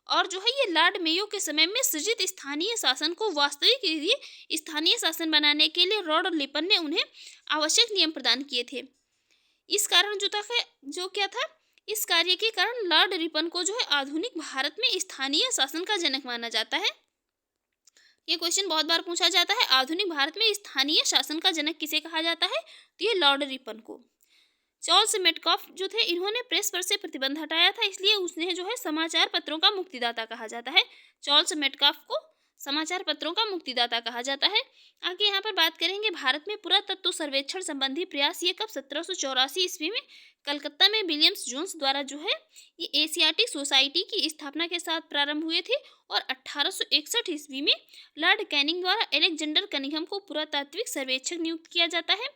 S1: और जो है ये लॉर्ड मेयो के समय में सृजित स्थानीय शासन को वास्तविक स्थानीय शासन बनाने के लिए लॉर्ड लिपन ने उन्हें आवश्यक नियम प्रदान किए थे। इस कारण जो क्या था, इस कार्य के कारण लॉर्ड रिपन को जो है आधुनिक भारत में स्थानीय शासन का जनक माना जाता है। ये क्वेश्चन बहुत बार पूछा जाता है, आधुनिक भारत में स्थानीय शासन का जनक किसे कहा जाता है? तो ये लॉर्ड रिपन को। चार्ल्स मेटकॉफ जो थे इन्होंने प्रेस पर से प्रतिबंध हटाया था, इसलिए उसने जो है समाचार पत्रों का मुक्तिदाता कहा जाता है। चार्ल्स मेटकॉफ को समाचार पत्रों का मुक्तिदाता कहा जाता है। आगे यहाँ पर बात करेंगे भारत में पुरातत्व सर्वेक्षण संबंधी प्रयास। ये कब? 1784 ईस्वी में कलकत्ता में विलियम्स जोन्स द्वारा जो है ये एशियाटिक सोसाइटी की स्थापना के साथ प्रारंभ हुए थे, और 1861 ईस्वी में लॉर्ड कैनिंग द्वारा अलेक्जेंडर कनिंघम को पुरातात्विक सर्वेक्षक नियुक्त किया जाता है,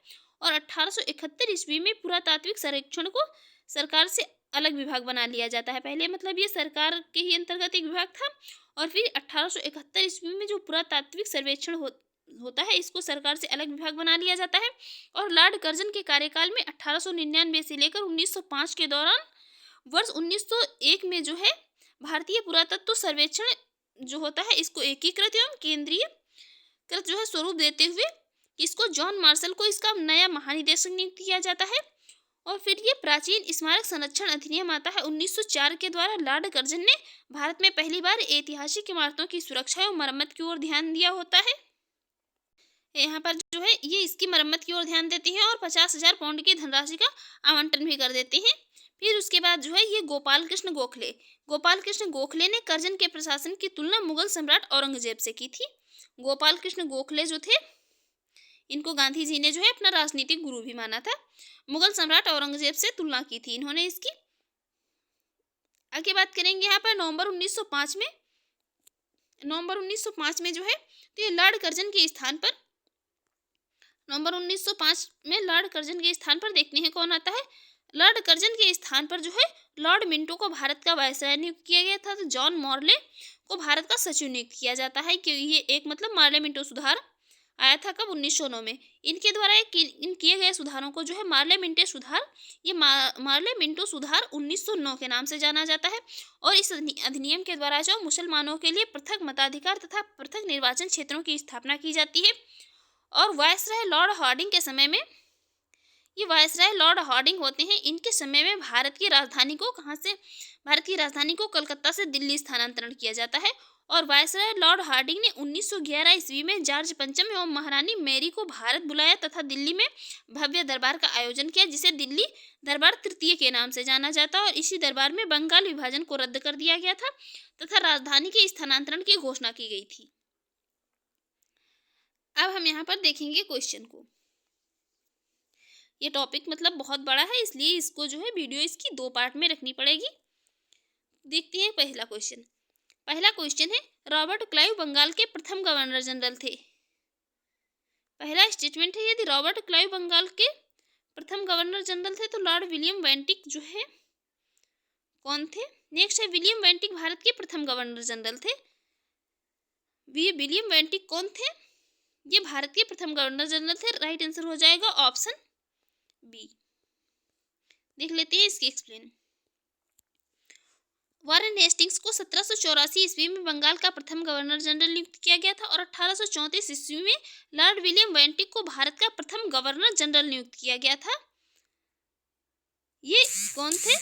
S1: और 1871 ईस्वी में पुरातात्विक सर्वेक्षण को सरकार से अलग विभाग बना लिया जाता है। पहले मतलब ये सरकार के ही अंतर्गत एक विभाग था, और फिर 1871 ईस्वी में जो पुरातात्विक सर्वेक्षण होता है इसको सरकार से अलग विभाग बना लिया जाता है। और लॉर्ड कर्जन के कार्यकाल में 1899 से लेकर 1905 के दौरान वर्ष 1901 में जो है भारतीय पुरातत्व सर्वेक्षण जो होता है इसको एकीकृत एवं केंद्रीयकृत जो है स्वरूप देते हुए इसको जॉन मार्शल को इसका नया महानिदेशक नियुक्त किया जाता है। और फिर ये प्राचीन स्मारक संरक्षण अधिनियम आता है 1904 के द्वारा। लॉर्ड कर्जन ने भारत में पहली बार ऐतिहासिक इमारतों की सुरक्षा एवं मरम्मत की ओर ध्यान दिया होता है। यहाँ पर जो है ये इसकी मरम्मत की ओर ध्यान देते हैं और 50,000 पाउंड की धनराशि का आवंटन भी कर देते हैं। फिर उसके बाद जो है ये गोपाल कृष्ण गोखले ने कर्जन के प्रशासन की तुलना मुगल सम्राट औरंगजेब से की थी। गोपाल कृष्ण गोखले जो थे इनको गांधी जी ने जो है अपना राजनीतिक गुरु भी माना था। मुगल सम्राट औरंगजेब से तुलना की थी इन्होंने इसकी। आगे बात करेंगे यहाँ पर नवंबर 1905 में जो है तो ये लॉर्ड कर्जन के स्थान पर नवंबर 1905 में लॉर्ड कर्जन के स्थान पर देखते हैं कौन आता है। लॉर्ड कर्जन के स्थान पर जो है लॉर्ड मिंटो को भारत का वायसराय नियुक्त किया गया था। तो जॉन मॉर्ले को भारत का सचिव नियुक्त किया जाता है कि ये एक मतलब मार्ले मिंटो सुधार आया था कब? 1909 में। इनके द्वारा इन किए गए सुधारों को जो है मार्ले मिंटो सुधार 1909 के नाम से जाना जाता है। और इस अधिनियम के द्वारा जो मुसलमानों के लिए पृथक मताधिकार तथा पृथक निर्वाचन क्षेत्रों की स्थापना की जाती है। और वायसराय लॉर्ड हार्डिंग के समय में ये वायसराय लॉर्ड हार्डिंग होते हैं। इनके समय में भारत की राजधानी को कलकत्ता से दिल्ली स्थानांतरण किया जाता है। और वायसराय लॉर्ड हार्डिंग ने 1911 ईस्वी में जॉर्ज पंचम एवं महारानी मैरी को भारत बुलाया तथा दिल्ली में भव्य दरबार का आयोजन किया, जिसे दिल्ली दरबार तृतीय के नाम से जाना जाता है। और इसी दरबार में बंगाल विभाजन को रद्द कर दिया गया था तथा राजधानी के स्थानांतरण की घोषणा की गई थी। अब हम यहाँ पर देखेंगे क्वेश्चन को। ये टॉपिक मतलब बहुत बड़ा है, इसलिए इसको जो है वीडियो इसकी 2 पार्ट में रखनी पड़ेगी। देखते हैं पहला क्वेश्चन। पहला क्वेश्चन है, रॉबर्ट क्लाइव बंगाल के प्रथम गवर्नर जनरल थे। पहला स्टेटमेंट है, यदि रॉबर्ट क्लाइव बंगाल के प्रथम गवर्नर जनरल थे तो लॉर्ड विलियम बेंटिक जो है कौन थे। नेक्स्ट है, विलियम बेंटिक भारत के प्रथम गवर्नर जनरल थे। विलियम बेंटिक कौन थे, ये भारत के प्रथम गवर्नर जनरल थे। राइट आंसर हो जाएगा ऑप्शन बी। देख लेते हैं इसकी एक्सप्लेन। वारेन हेस्टिंग्स को 1784 ईस्वी में बंगाल का प्रथम गवर्नर जनरल नियुक्त किया गया था और 1834 ईस्वी में लॉर्ड विलियम बेंटिक को भारत का प्रथम गवर्नर जनरल नियुक्त किया गया था। ये कौन थे,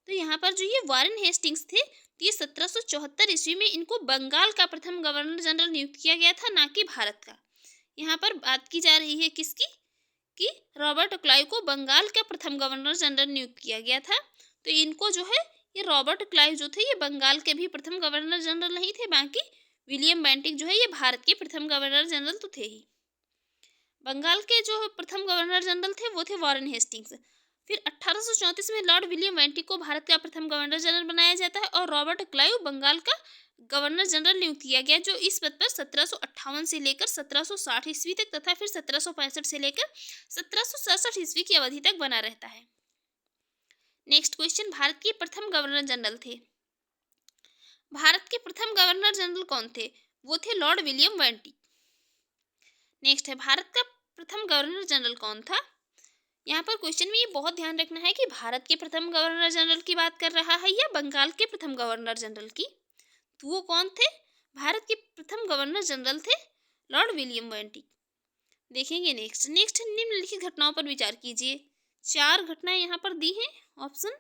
S1: तो यहाँ पर जो ये वारेन हेस्टिंग्स थे, ये 1774 ईस्वी में इनको बंगाल का प्रथम गवर्नर जनरल नियुक्त किया गया था, ना कि भारत का। यहाँ पर बात की जा रही है किसकी, कि रॉबर्ट क्लाइव को बंगाल का प्रथम गवर्नर जनरल नियुक्त किया गया था। तो इनको जो है, ये रॉबर्ट क्लाइव जो थे ये बंगाल के भी प्रथम गवर्नर जनरल नहीं थे, बाकी विलियम बेंटिक जो है ये भारत के प्रथम गवर्नर जनरल तो थे ही। बंगाल के जो प्रथम गवर्नर जनरल थे वो थे वारेन हेस्टिंग्स। फिर 1834 में लॉर्ड विलियम बेंटिक को भारत का प्रथम गवर्नर जनरल बनाया जाता है और रॉबर्ट क्लाइव बंगाल का गवर्नर जनरल नियुक्त किया गया, जो इस पद पर 1758 से लेकर 1760 ईस्वी तक तथा फिर 1765 से लेकर 1767 ईस्वी की अवधि तक बना रहता है। नेक्स्ट क्वेश्चन, भारत के प्रथम गवर्नर जनरल थे। भारत के प्रथम गवर्नर जनरल कौन थे, वो थे लॉर्ड विलियम बेंटिक। नेक्स्ट है, भारत का प्रथम गवर्नर जनरल कौन था। यहाँ पर क्वेश्चन में ये बहुत ध्यान रखना है कि भारत के प्रथम गवर्नर जनरल की बात कर रहा है या बंगाल के प्रथम गवर्नर जनरल की। तो वो कौन थे, भारत के प्रथम गवर्नर जनरल थे लॉर्ड विलियम बेंटिक। देखेंगे नेक्स्ट निम्नलिखित घटनाओं पर विचार कीजिए। 4 घटनाएं यहाँ पर दी हैं, ऑप्शन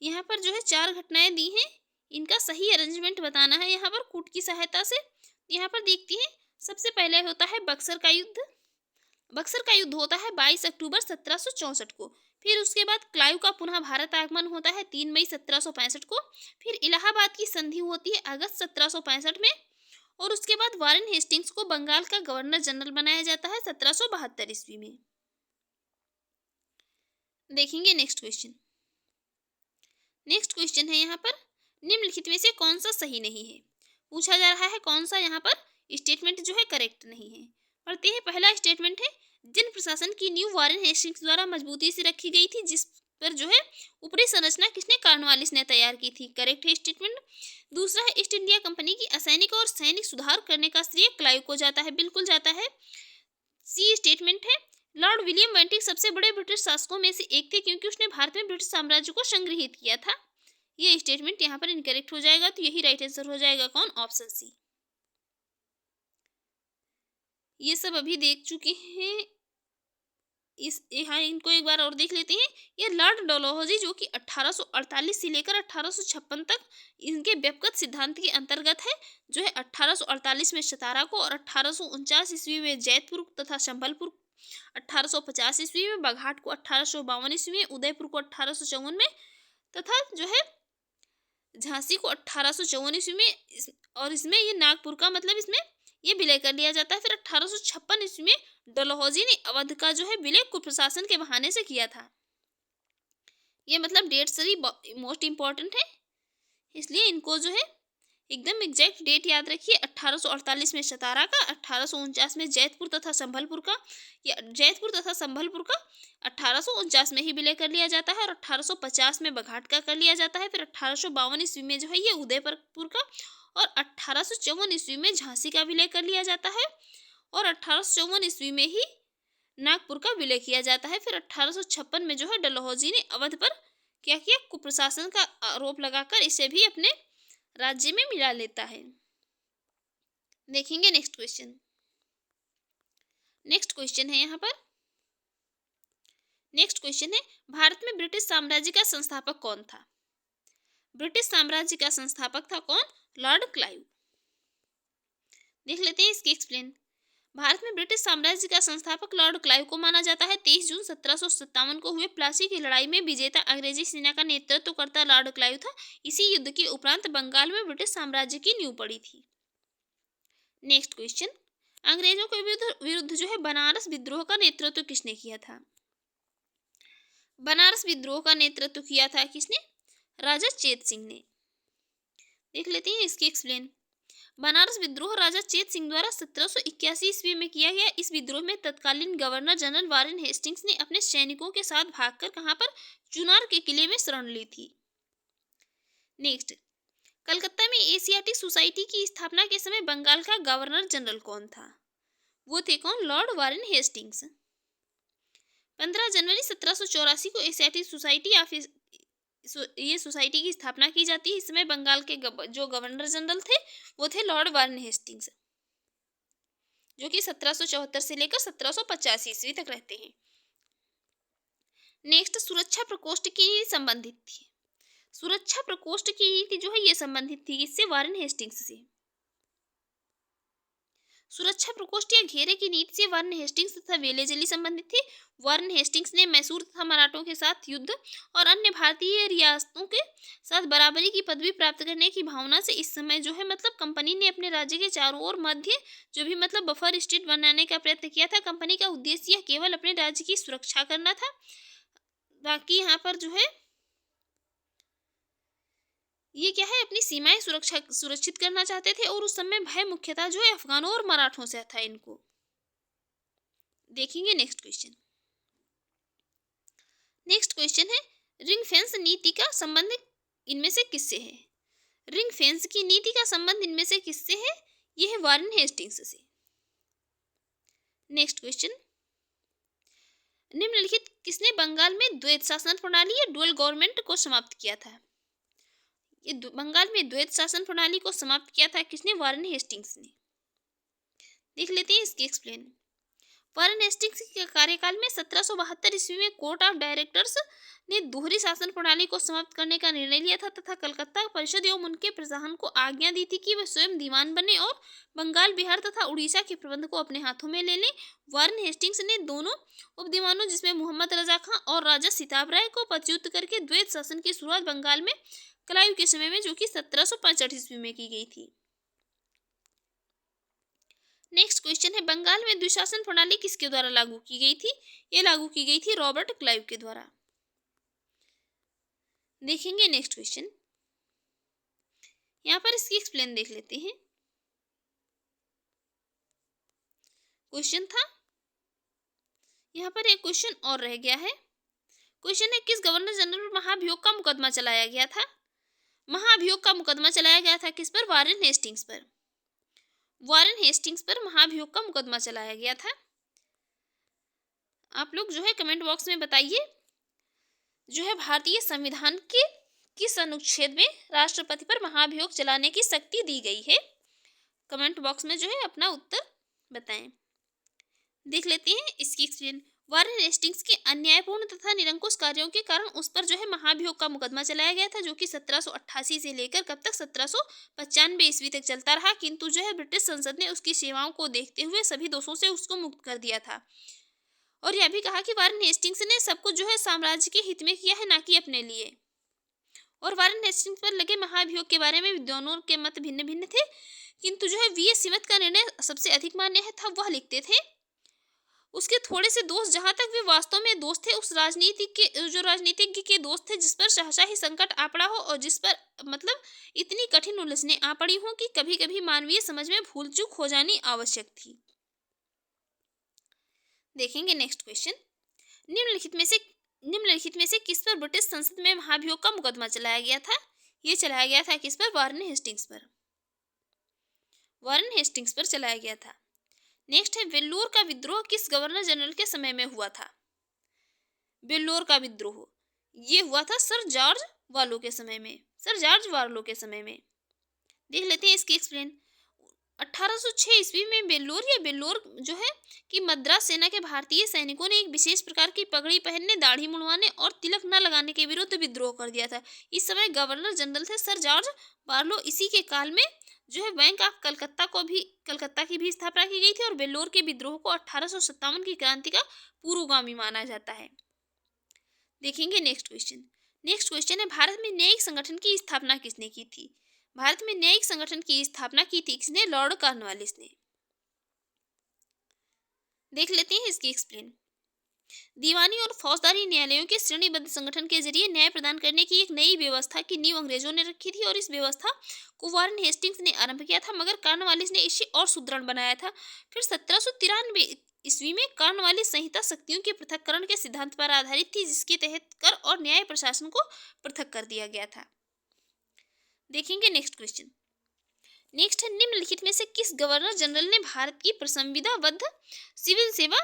S1: यहाँ पर जो है 4 घटनाएं दी हैं, इनका सही अरेंजमेंट बताना है यहाँ पर कूट की सहायता से। यहाँ पर देखती हैं, सबसे पहले होता है बक्सर का युद्ध। बक्सर का युद्ध होता है 22 अक्टूबर 1764 को। फिर उसके बाद क्लाइव का पुनः भारत आगमन होता है 3 मई 1765 को। फिर इलाहाबाद की संधि होती है अगस्त 1765 में। और उसके बाद वारेन हेस्टिंग्स को बंगाल का गवर्नर जनरल बनाया जाता है 1772 ईस्वी में। देखेंगे नेक्स्ट क्वेश्चन है यहाँ पर, निम्नलिखित में से कौन सा सही नहीं है। पूछा जा रहा है कौन सा यहाँ पर स्टेटमेंट जो है करेक्ट नहीं है। पढ़ते हैं, पहला स्टेटमेंट है, जन प्रशासन की नींव वारेन हेस्टिंग्स द्वारा मजबूती से रखी गई थी, जिस पर जो है ऊपरी संरचना किसने, कॉर्नवालिस ने तैयार की थी। करेक्ट है स्टेटमेंट। दूसरा है, ईस्ट इंडिया कंपनी की असैनिक और सैनिक सुधार करने का श्रेय क्लाइव को जाता है। बिल्कुल जाता है। सी स्टेटमेंट है, लॉर्ड विलियम बेंटिक सबसे बड़े ब्रिटिश शासकों में से एक थे क्योंकि उसने भारत में ब्रिटिश साम्राज्य को संग्रहित किया था। ये स्टेटमेंट यहाँ पर इनकरेक्ट हो जाएगा, तो यही राइट आंसर हो जाएगा कौन, ऑप्शन सी। ये सब अभी देख चुके हैं, यहाँ इनको एक बार और देख लेते हैं। ये लॉर्ड डलहौजी जो कि 1848 से लेकर 1856 तक इनके व्यक्तिगत सिद्धांत के अंतर्गत है, जो है 1848 में सतारा को और 1849 ईस्वी में जैतपुर तथा संभलपुर, 1850 ईस्वी में बघाट को, 1852 ईस्वी में उदयपुर को, 1854 में तथा जो है झांसी को 1854 ईस्वी में, और इसमें ये नागपुर का मतलब इसमें ये विलय कर लिया जाता है। फिर 1856 ईस्वी में डलहौजी ने अवध का जो है विलय कुप्रशासन के बहाने से किया था। ये मतलब डेट सभी मोस्ट इम्पॉर्टेंट है, इसलिए इनको जो है एकदम एग्जैक्ट डेट याद रखिए। 1848 में सतारा का, 1849 में जैतपुर तथा संभलपुर का, या जैतपुर तथा संभलपुर का 1849 में ही विलय कर लिया जाता है और 1850 में बघाट का कर लिया जाता है। फिर 1852 ईस्वी में जो है ये उदयपुर का और 1854 ईस्वी में झांसी का विलय कर लिया जाता है और 1854 ईस्वी में ही नागपुर का विलय किया जाता है। फिर 1856 में जो है डलहौजी ने अवध पर क्या किया, कुप्रशासन का आरोप लगाकर इसे भी अपने राज्य में मिला लेता है। देखेंगे नेक्स्ट क्वेश्चन। नेक्स्ट क्वेश्चन है यहाँ पर, नेक्स्ट क्वेश्चन है भारत में ब्रिटिश साम्राज्य का संस्थापक कौन था? ब्रिटिश साम्राज्य का संस्थापक था कौन? Lord Clive. देख लेते हैं इसकी एक्सप्लेन। भारत में ब्रिटिश साम्राज्य का संस्थापक लॉर्ड क्लाइव को माना जाता है। 23 जून 1757 को हुए प्लासी की लड़ाई में विजेता अंग्रेजी सेना का नेतृत्व करता लॉर्ड क्लाइव था। इसी युद्ध के उपरांत बंगाल में ब्रिटिश साम्राज्य की नींव पड़ी थी। नेक्स्ट क्वेश्चन, अंग्रेजों के विरुद्ध जो है बनारस विद्रोह का नेतृत्व किसने किया था? बनारस विद्रोह का नेतृत्व किया था किसने? राजा चेत सिंह ने। देख लेते हैं इसकी एक्सप्लेन। बनारस विद्रोह राजा चेत सिंह द्वारा 1781 ईस्वी में किया गया। इस विद्रोह में तत्कालीन गवर्नर जनरल वारेन हेस्टिंग्स ने अपने सैनिकों के साथ भागकर कहां पर? चुनार के किले में शरण ली थी। नेक्स्ट, कलकत्ता में एशियाटिक सोसाइटी की स्थापना के समय बंगाल का गवर्नर जनरल कौन था? वो थे कौन? Lord Warren Hastings. 15 जनवरी 1784 को एशियाटिक सोसाइटी ये सोसाइटी की स्थापना की जाती है। इस समय बंगाल के जो गवर्नर जनरल थे वो थे लॉर्ड वारेन हेस्टिंग्स, जो कि 1774 से लेकर 1785 ईस्वी तक रहते हैं। नेक्स्ट, सुरक्षा प्रकोष्ठ की नीति संबंधित थी। सुरक्षा प्रकोष्ठ की नीति जो है ये संबंधित थी इससे? वारेन हेस्टिंग्स से। सुरक्षा प्रकोष्ठ या घेरे की नीति से वारेन हेस्टिंग्स तथा वेलेजली संबंधित थे। वारेन हेस्टिंग्स ने मैसूर तथा मराठों के साथ युद्ध और अन्य भारतीय रियासतों के साथ बराबरी की पदवी प्राप्त करने की भावना से इस समय जो है मतलब कंपनी ने अपने राज्य के चारों ओर मध्य जो भी मतलब बफर स्टेट बनाने का प्रयत्न किया था। कंपनी का उद्देश्य यह केवल अपने राज्य की सुरक्षा करना था, बाकी यहाँ पर जो है ये क्या है अपनी सीमाएं सुरक्षित करना चाहते थे। और उस समय भय मुख्यतः जो है अफगानों और मराठों से था इनको। देखेंगे नेक्स्ट क्वेश्चन। नेक्स्ट क्वेश्चन है रिंग फेंस नीति का संबंध इनमें से किससे है? रिंग फेंस की नीति का संबंध इनमें से किससे है? यह है वारेन हेस्टिंग्स से। नेक्स्ट क्वेश्चन, निम्नलिखित किसने बंगाल में द्वैत शासन प्रणाली या डुअल गवर्नमेंट को समाप्त किया था? ये बंगाल में द्वैत शासन प्रणाली को समाप्त किया था किसने? वारेन हेस्टिंग्स ने। देख लेते हैं इसकी एक्सप्लेन। वारेन हेस्टिंग्स के कार्यकाल में 1772 ईस्वी में कोर्ट ऑफ डायरेक्टर्स ने दोहरी शासन प्रणाली को समाप्त करने का निर्णय लिया था तथा कलकत्ता परिषद एवं उनके प्रशासन को आज्ञा दी थी कि वे स्वयं दीवान बने और बंगाल, बिहार तथा उड़ीसा के प्रबंध को अपने हाथों में ले लें। वारेन हेस्टिंग्स ने दोनों उपदीवानों जिसमें मोहम्मद रजा खां और राजा सिताब राय को पदच्युत करके द्वैत शासन की शुरुआत बंगाल में क्लाइव के समय में जो कि 1765 ईस्वी में की गई थी। नेक्स्ट क्वेश्चन है बंगाल में द्विशासन प्रणाली किसके द्वारा लागू की गई थी? ये लागू की गई थी रॉबर्ट क्लाइव के द्वारा। देखेंगे नेक्स्ट क्वेश्चन। यहाँ पर इसकी एक्सप्लेन देख लेते हैं। क्वेश्चन था, यहाँ पर एक क्वेश्चन और रह गया है। क्वेश्चन है किस गवर्नर जनरल पर महाभियोग का मुकदमा चलाया गया था? महाभियोग का मुकदमा चलाया गया था किस पर? वारेन हेस्टिंग्स पर। वारेन हेस्टिंग्स पर महाभियोग का मुकदमा चलाया गया था। आप लोग जो है कमेंट बॉक्स में बताइए जो है भारतीय संविधान के किस अनुच्छेद में राष्ट्रपति पर महाभियोग चलाने की शक्ति दी गई है? कमेंट बॉक्स में जो है अपना उत्तर बताएं। देख लेते हैं इसकी एक्सप्लेन। वारेन हेस्टिंग्स के अन्यायपूर्ण तथा निरंकुश कार्यों के कारण उस पर जो है महाभियोग का मुकदमा चलाया गया था, जो कि 1788 से लेकर कब तक? 1795 ईस्वी तक चलता रहा। किंतु जो है ब्रिटिश संसद ने उसकी सेवाओं को देखते हुए सभी दोषों से उसको मुक्त कर दिया था और यह भी कहा कि वारेन हेस्टिंग्स ने सब कुछ जो है साम्राज्य के हित में किया है, ना कि अपने लिए। और वारेन हेस्टिंग्स पर लगे महाभियोग के बारे में विद्वानों के मत भिन्न भिन्न थे, किंतु जो है वी.एस. सिमथ का निर्णय सबसे अधिक मान्य था। वह लिखते थे उसके थोड़े से दोस्त जहां तक वे वास्तव में दोस्त थे उस राजनीतिज्ञ के दोस्त थे जिस पर शाही संकट आ पड़ा हो और जिस पर मतलब इतनी कठिन उलझने आ पड़ी हो कि कभी कभी मानवीय समझ में भूल चूक हो जानी आवश्यक थी। देखेंगे नेक्स्ट क्वेश्चन। निम्नलिखित में से किस पर ब्रिटिश संसद में महाभियोग का मुकदमा चलाया गया था? ये चलाया गया था किस पर? वारेन हेस्टिंग्स पर। वारेन हेस्टिंग्स पर चलाया गया था। नेक्स्ट है वेल्लोर का विद्रोह किस गवर्नर जनरल के समय में हुआ था? वेल्लोर का विद्रोह ये हुआ था सर जॉर्ज वार्लो के समय में। सर जॉर्ज वार्लो के समय में। देख लेते हैं इसकी एक्सप्लेन। 1806 ईस्वी में वेल्लोर जो है कि मद्रास सेना के भारतीय सैनिकों ने एक विशेष प्रकार की पगड़ी पहनने, दाढ़ी मुड़वाने और तिलक न लगाने के विरुद्ध विद्रोह कर दिया था। इस समय गवर्नर जनरल थे सर जॉर्ज बार्लो। इसी के काल में जो है बैंक ऑफ कलकत्ता की भी स्थापना की गई थी और वेल्लोर के विद्रोह को 1857 की क्रांति का पूर्वगामी माना जाता है। देखेंगे नेक्स्ट क्वेश्चन है, भारत में न्यायिक संगठन की स्थापना किसने की थी? भारत में न्यायिक संगठन की स्थापना की थी किसने? लॉर्ड कॉर्नवालिस ने। देख लेते हैं इसकी एक्सप्लेन। दीवानी और फौजदारी न्यायालयों के श्रेणीबद्ध संगठन के जरिए न्याय प्रदान करने की एक नई व्यवस्था की नींव अंग्रेजों ने रखी थी और इस व्यवस्था को वारेन हेस्टिंग्स ने आरंभ किया था, मगर कॉर्नवालिस ने इसे और सुदृढ़ बनाया था। फिर 1793 ईस्वी में कॉर्नवालिस संहिता शक्तियों के पृथक्करण के सिद्धांत पर आधारित थी, जिसके तहत कर और न्याय प्रशासन को पृथक कर दिया गया था। देखेंगे नेक्स्ट क्वेश्चन। नेक्स्ट है, निम्नलिखित में से किस गवर्नर जनरल ने भारत की प्रसंविधाबद्ध सिविल सेवा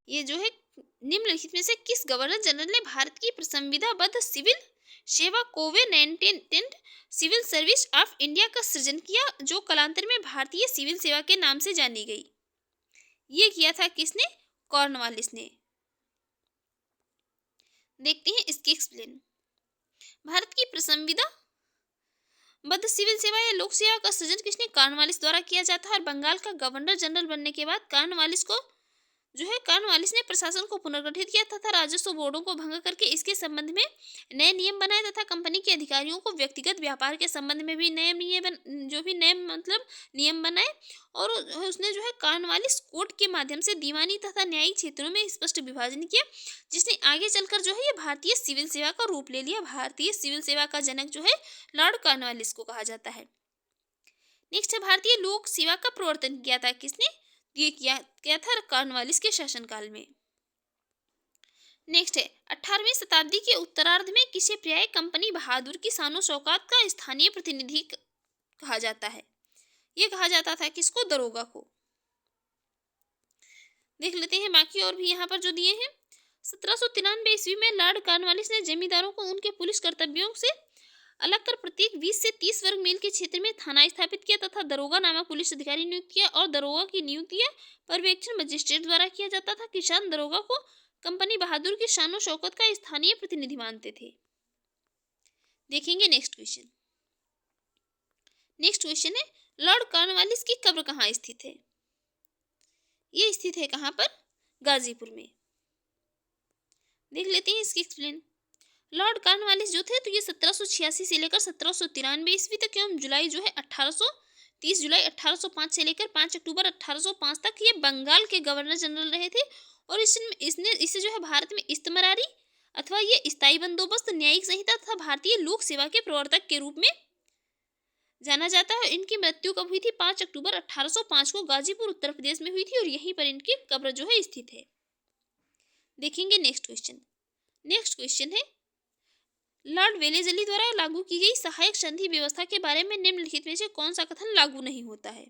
S1: ये जो है निम्नलिखित में से किस गवर्नर जनरल ने भारत की प्रसंविधाबद्ध सिविल सेवा कोवेनेंटेंट सिविल सर्विस ऑफ इंडिया का सृजन किया, जो कालांतर में भारतीय सिविल सेवा के नाम से जानी गई? ये किया था किसने? कॉर्नवालिस ने। देखते हैं इसकी एक्सप्लेन। भारत की प्रसंविधा बद्ध सिविल सेवा या लोक सेवा का सृजन किसने? कॉर्नवालिस द्वारा किया जाता है और बंगाल का गवर्नर जनरल बनने के बाद कॉर्नवालिस ने प्रशासन को पुनर्गठित किया तथा राजस्व बोर्डों को भंग करके इसके संबंध में नए नियम बनाए तथा कंपनी के अधिकारियों को व्यक्तिगत व्यापार के संबंध में भी नए नियम बनाए। और उसने जो है कॉर्नवालिस कोड के माध्यम से दीवानी तथा न्यायिक क्षेत्रों में स्पष्ट विभाजन किया, जिसने आगे चलकर जो है ये भारतीय सिविल सेवा का रूप ले लिया। भारतीय सिविल सेवा का जनक जो है लॉर्ड कॉर्नवालिस को कहा जाता है। नेक्स्ट है, भारतीय लोक सेवा का प्रवर्तन किया था किसने? ये किया था कॉर्नवालिस के शासनकाल में। नेक्स्ट है, 18वीं शताब्दी के उत्तरार्ध में किसे पर्याय कंपनी बहादुर की शानो शौकत का स्थानीय प्रतिनिधि कहा जाता है? ये कहा जाता था किसको? दरोगा को। देख लेते हैं बाकी और भी यहाँ पर जो दिए हैं। 1793 ईस्वी में लॉर्ड कॉर्नवालिस ने जमींदारों को उनके पुलिस कर्तव्यों से अलग कर प्रत्येक 20 से 30 वर्ग मील के क्षेत्र में थाना स्थापित किया तथा दरोगा नामक पुलिस अधिकारी नियुक्त किया और दरोगा की नियुक्ति पर्यवेक्षण मजिस्ट्रेट द्वारा किया जाता था। किसान दरोगा को कंपनी बहादुर की शानो शौकत का स्थानीय प्रतिनिधि मानते थे। देखेंगे नेक्स्ट क्वेश्चन है, लॉर्ड कॉर्नवालिस की कब्र कहाँ स्थित है? ये स्थित है कहाँ पर? गाजीपुर में। देख लेते हैं इसकी एक्सप्लेन। लॉर्ड कॉर्नवालिस जो थे तो ये 1786 से लेकर 1793 ईस्वी तक एवं जुलाई जो है 30 जुलाई 1805 से लेकर 5 अक्टूबर 1805 तक ये बंगाल के गवर्नर जनरल रहे थे। और इसे जो है भारत में इस्तमरारी अथवा ये स्थायी बंदोबस्त, न्यायिक संहिता तथा भारतीय लोक सेवा के प्रवर्तक के रूप में जाना जाता है। इनकी मृत्यु कब हुई थी? 5 अक्टूबर 1805 को गाजीपुर उत्तर प्रदेश में हुई थी और यहीं पर इनकी कब्र जो है स्थित है। देखेंगे नेक्स्ट क्वेश्चन है, लॉर्ड वेलेजली द्वारा लागू की गई सहायक संधि व्यवस्था के बारे में निम्नलिखित में से कौन सा कथन लागू नहीं होता है?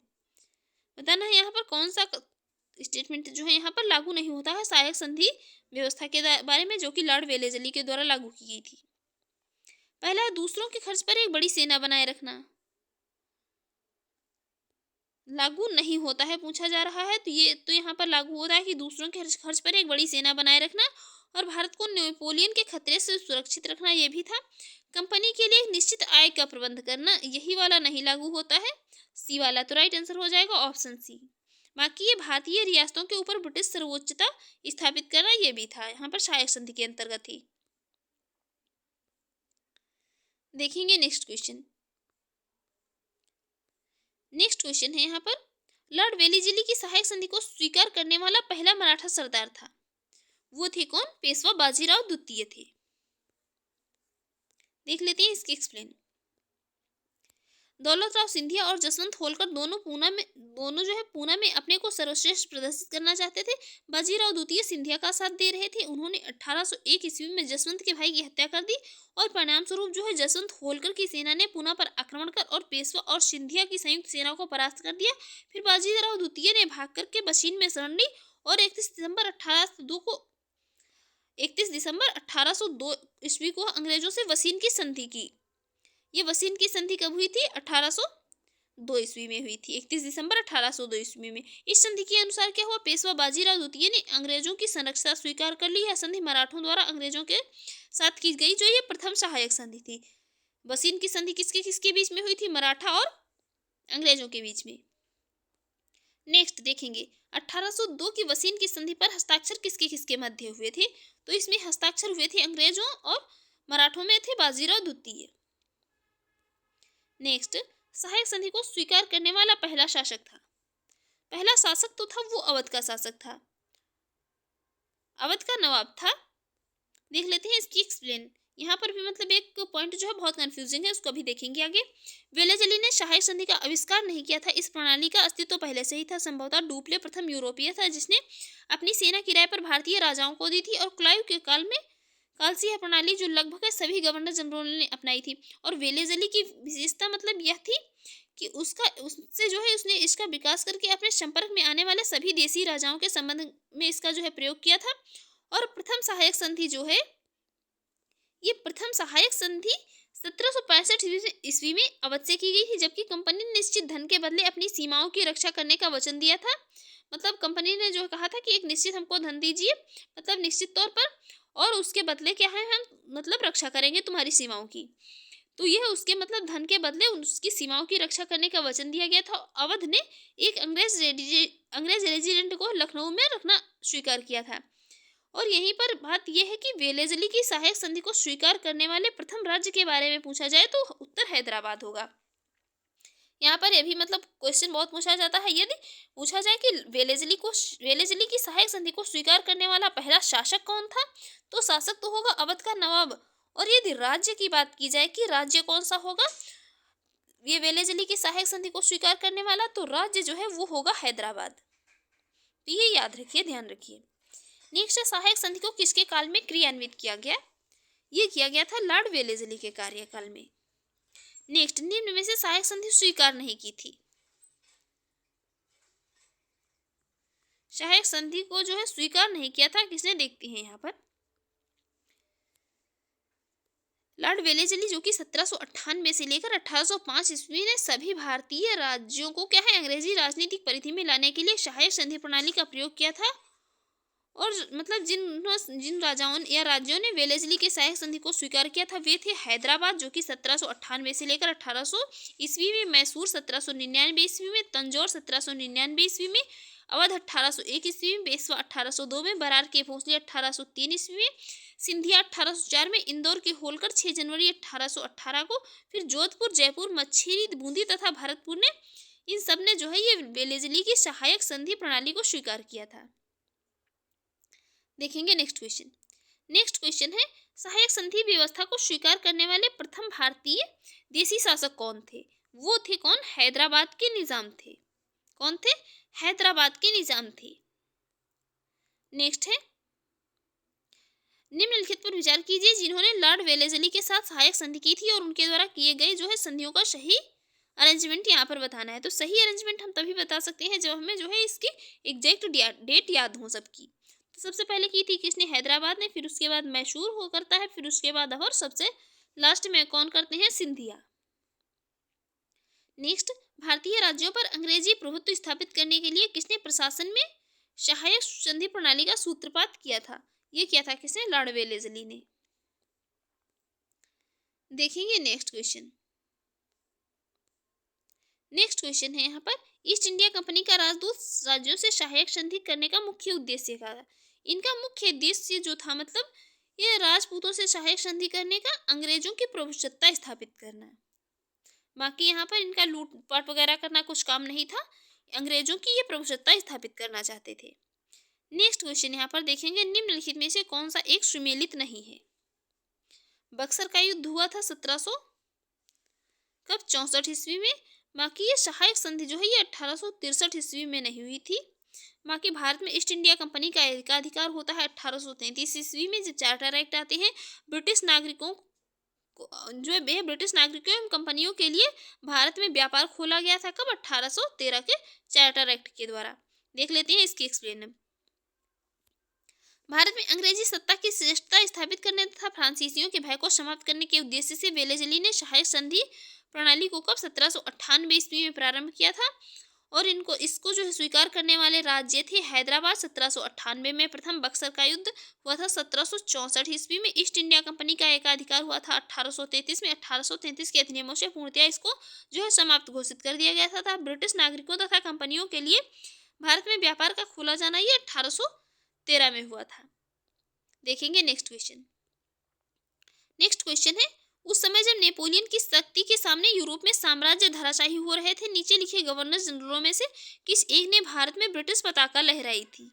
S1: बताना है यहाँ पर कौन सा स्टेटमेंट जो है यहाँ पर लागू नहीं होता है सहायक संधि व्यवस्था के बारे में, जो कि लॉर्ड वेलेजली के द्वारा लागू की गई थी। पहला है, दूसरों के खर्च पर एक बड़ी सेना बनाए रखना। लागू नहीं होता है पूछा जा रहा है, तो ये तो यहाँ पर लागू होता है कि दूसरों के खर्च पर एक बड़ी सेना बनाए रखना और भारत को नेपोलियन के खतरे से सुरक्षित रखना ये भी था। कंपनी के लिए एक निश्चित आय का प्रबंध करना, यही वाला नहीं लागू होता है। सी वाला तो राइट आंसर हो जाएगा, ऑप्शन सी। बाकी ये भारतीय रियासतों के ऊपर ब्रिटिश सर्वोच्चता स्थापित करना ये भी था, यहाँ पर सहायक संधि के अंतर्गत ही। देखेंगे नेक्स्ट क्वेश्चन है यहाँ पर, लॉर्ड वेलेजली की सहायक संधि को स्वीकार करने वाला पहला मराठा सरदार था, वो थे कौन? पेशवा बाजीराव द्वितीय थे। देख लेते हैं इसकी एक्सप्लेन। दौलतराव सिंधिया और जसवंत होलकर दोनों पूना में अपने को सर्वश्रेष्ठ प्रदर्शित करना चाहते थे। बाजीराव द्वितीय सिंधिया का साथ दे रहे थे। उन्होंने 1801 ईस्वी में जसवंत के भाई की हत्या कर दी और परिणाम स्वरूप जो है जसवंत होलकर की सेना ने पूना पर आक्रमण कर और पेशवा और सिंधिया की संयुक्त सेना को परास्त कर दिया। फिर बाजीराव द्वितीय ने भाग करके बशीन में शरण ली और 31 दिसंबर 1802 ईस्वी को अंग्रेजों से वसीन की संधि की। ये वसीन की संधि कब हुई थी? 1802 ईस्वी में हुई थी, 31 दिसंबर 1802 ईस्वी में। इस संधि के अनुसार क्या हुआ? पेशवा बाजीराव द्वितीय ने अंग्रेजों की संरक्षता स्वीकार कर ली। यह संधि मराठों द्वारा अंग्रेजों के साथ की गई, जो ये प्रथम सहायक संधि थी। वसीन की संधि किसके किसके बीच में हुई थी? मराठा और अंग्रेजों के बीच में। नेक्स्ट देखेंगे 1802 की वसीन की संधि पर हस्ताक्षर किसके किसके मध्य हुए थे? तो इसमें हस्ताक्षर हुए थे अंग्रेजों और मराठों में थे बाजीराव द्वितीय। नेक्स्ट, सहायक संधि को स्वीकार करने वाला पहला शासक था। पहला शासक तो था वो अवध का शासक था, अवध का नवाब था। देख लेते हैं इसकी एक्सप्लेन। यहाँ पर भी मतलब एक पॉइंट जो है बहुत कंफ्यूजिंग है, उसको भी देखेंगे आगे। वेलेजली ने सहायक संधि का आविष्कार नहीं किया था, इस प्रणाली का अस्तित्व पहले से ही था। संभवतः डुप्ले प्रथम यूरोपीय था जिसने अपनी सेना किराए पर भारतीय राजाओं को दी थी, और क्लाइव के काल से यह प्रणाली जो लगभग सभी गवर्नर जनरल ने अपनाई थी। और वेलेजली की विशेषता मतलब यह थी कि उससे जो है उसने इसका विकास करके अपने संपर्क में आने वाले सभी देसी राजाओं के संबंध में इसका जो है प्रयोग किया था। और प्रथम सहायक संधि जो है, ये प्रथम सहायक संधि 1765 ईस्वी में अवध से की गई थी, जबकि कंपनी ने निश्चित धन के बदले अपनी सीमाओं की रक्षा करने का वचन दिया था। मतलब कंपनी ने जो कहा था कि एक निश्चित हमको धन दीजिए, मतलब निश्चित तौर पर, और उसके बदले क्या है, हम मतलब रक्षा करेंगे तुम्हारी सीमाओं की। तो यह उसके मतलब धन के बदले उसकी सीमाओं की रक्षा करने का वचन दिया गया था। अवध ने एक अंग्रेज रेजिडेंट को लखनऊ में रखना स्वीकार किया था। और यहीं पर बात यह है कि वेलेजली की सहायक संधि को स्वीकार करने वाले प्रथम राज्य के बारे में पूछा जाए तो उत्तर हैदराबाद होगा। यहाँ पर यह भी मतलब क्वेश्चन बहुत पूछा जाता है। यदि पूछा जाए कि वेलेजली की सहायक संधि को स्वीकार करने वाला पहला शासक कौन था, तो शासक तो होगा अवध का नवाब। और यदि राज्य की बात की जाए कि राज्य कौन सा होगा ये वेलेजली की सहायक संधि को स्वीकार करने वाला, तो राज्य जो है वो होगा हैदराबाद। तो ये याद रखिए, ध्यान रखिए। नेक्स्ट, सहायक संधि को किसके काल में क्रियान्वित किया गया? ये किया गया था लॉर्ड वेलेजली के कार्यकाल में। नेक्स्ट, निम्न में से सहायक संधि स्वीकार नहीं की थी। सहायक संधि को जो है स्वीकार नहीं किया था किसने? देखते हैं यहाँ पर लॉर्ड वेलेजली, जो कि 1798 से लेकर 1805 ईस्वी ने सभी भारतीय राज्यों को क्या है अंग्रेजी राजनीतिक परिधि में लाने के लिए सहायक संधि प्रणाली का प्रयोग किया था। और मतलब जिन राजाओं या राज्यों ने वेलेजली के सहायक संधि को स्वीकार किया था वे थे हैदराबाद, जो कि 1798 से लेकर 1800 ईस्वी में, मैसूर 1799 ईस्वी में, तंजौर 1799 ईस्वी में, अवध 1801 ईस्वी में, पेशवा 1802 में, बरार के भोसले 1803 ईस्वी में, सिंधिया 1804 में, इंदौर के होलकर 6 जनवरी 1818 को, फिर जोधपुर, जयपुर, मच्छेरी, बूंदी तथा भरतपुर ने, इन सब ने जो है ये वेलेजली की सहायक संधि प्रणाली को स्वीकार किया था। देखेंगे नेक्स्ट क्वेश्चन है सहायक संधि व्यवस्था को स्वीकार करने वाले प्रथम भारतीय देसी शासक कौन थे? वो थे कौन? हैदराबाद के निजाम थे। कौन थे? हैदराबाद के निजाम थे। नेक्स्ट है निम्नलिखित पर विचार कीजिए जिन्होंने लॉर्ड वेलेजली के साथ सहायक संधि की थी और उनके द्वारा किए गए जो है संधियों का सही अरेंजमेंट यहाँ पर बताना है। तो सही अरेंजमेंट हम तभी बता सकते हैं जब हमें जो है इसकी एग्जैक्ट डेट याद हो सबकी। तो सबसे पहले की थी किसने? हैदराबाद ने, फिर उसके बाद मैसूर हो करता है, फिर उसके बाद और सबसे लास्ट में कौन करते हैं? सिंधिया। नेक्स्ट, भारतीय राज्यों पर अंग्रेजी प्रभुत्व स्थापित करने के लिए किसने प्रशासन में सहायक संधि प्रणाली का सूत्रपात किया था? ये किया था किसने? लॉर्ड वेलेजली ने। देखेंगे नेक्स्ट क्वेश्चन है यहाँ पर ईस्ट इंडिया कंपनी का राजदूत राज्यों से सहायक संधि करने का मुख्य उद्देश्य क्या था? इनका मुख्य उद्देश्य जो था मतलब ये राजपूतों से सहायक संधि करने का, अंग्रेजों की प्रभुसत्ता स्थापित करना। बाकी यहाँ पर इनका लूटपाट वगैरह करना कुछ काम नहीं था, अंग्रेजों की ये प्रभुसत्ता स्थापित करना चाहते थे। नेक्स्ट क्वेश्चन यहाँ पर देखेंगे निम्नलिखित में से कौन सा एक सुमेलित नहीं है? बक्सर का युद्ध हुआ था 1764 ईस्वी में। बाकी ये सहायक संधि जो है ये 1863 ईस्वी में नहीं हुई थी। बाकी भारत में ईस्ट इंडिया कंपनी का एकाधिकार होता है 1833 ईस्वी में, जब चार्टर एक्ट आते हैं। ब्रिटिश नागरिकों जो है ब्रिटिश नागरिकों एवं कंपनियों के लिए भारत में व्यापार खोला गया था। कब? 1813 के चार्टर एक्ट के द्वारा। देख लेते हैं इसकी एक्सप्लेन। भारत में अंग्रेजी सत्ता की श्रेष्ठता स्थापित करने तथा फ्रांसीसियों के भय को समाप्त करने के उद्देश्य से वेलेजली ने सहायक संधि प्रणाली को कब 1798 ईस्वी में प्रारंभ किया था। और इनको इसको जो है स्वीकार करने वाले राज्य थे हैदराबाद 1798 में, प्रथम बक्सर का युद्ध हुआ था 1764 ईस्वी में, ईस्ट इंडिया कंपनी का एकाधिकार हुआ था 1833 में। 1833 के अधिनियमों से पूर्णतया इसको जो है समाप्त घोषित कर दिया गया था। ब्रिटिश नागरिकों तथा कंपनियों के लिए भारत में व्यापार का खोला जाना ये 1813 में हुआ था। देखेंगे नेक्स्ट क्वेश्चन। नेक्स्ट क्वेश्चन है, उस समय जब नेपोलियन की शक्ति के सामने यूरोप में साम्राज्य धराशायी हो रहे थे, नीचे लिखे गवर्नर जनरलों में से किस एक ने भारत में ब्रिटिश पताका लहराई थी।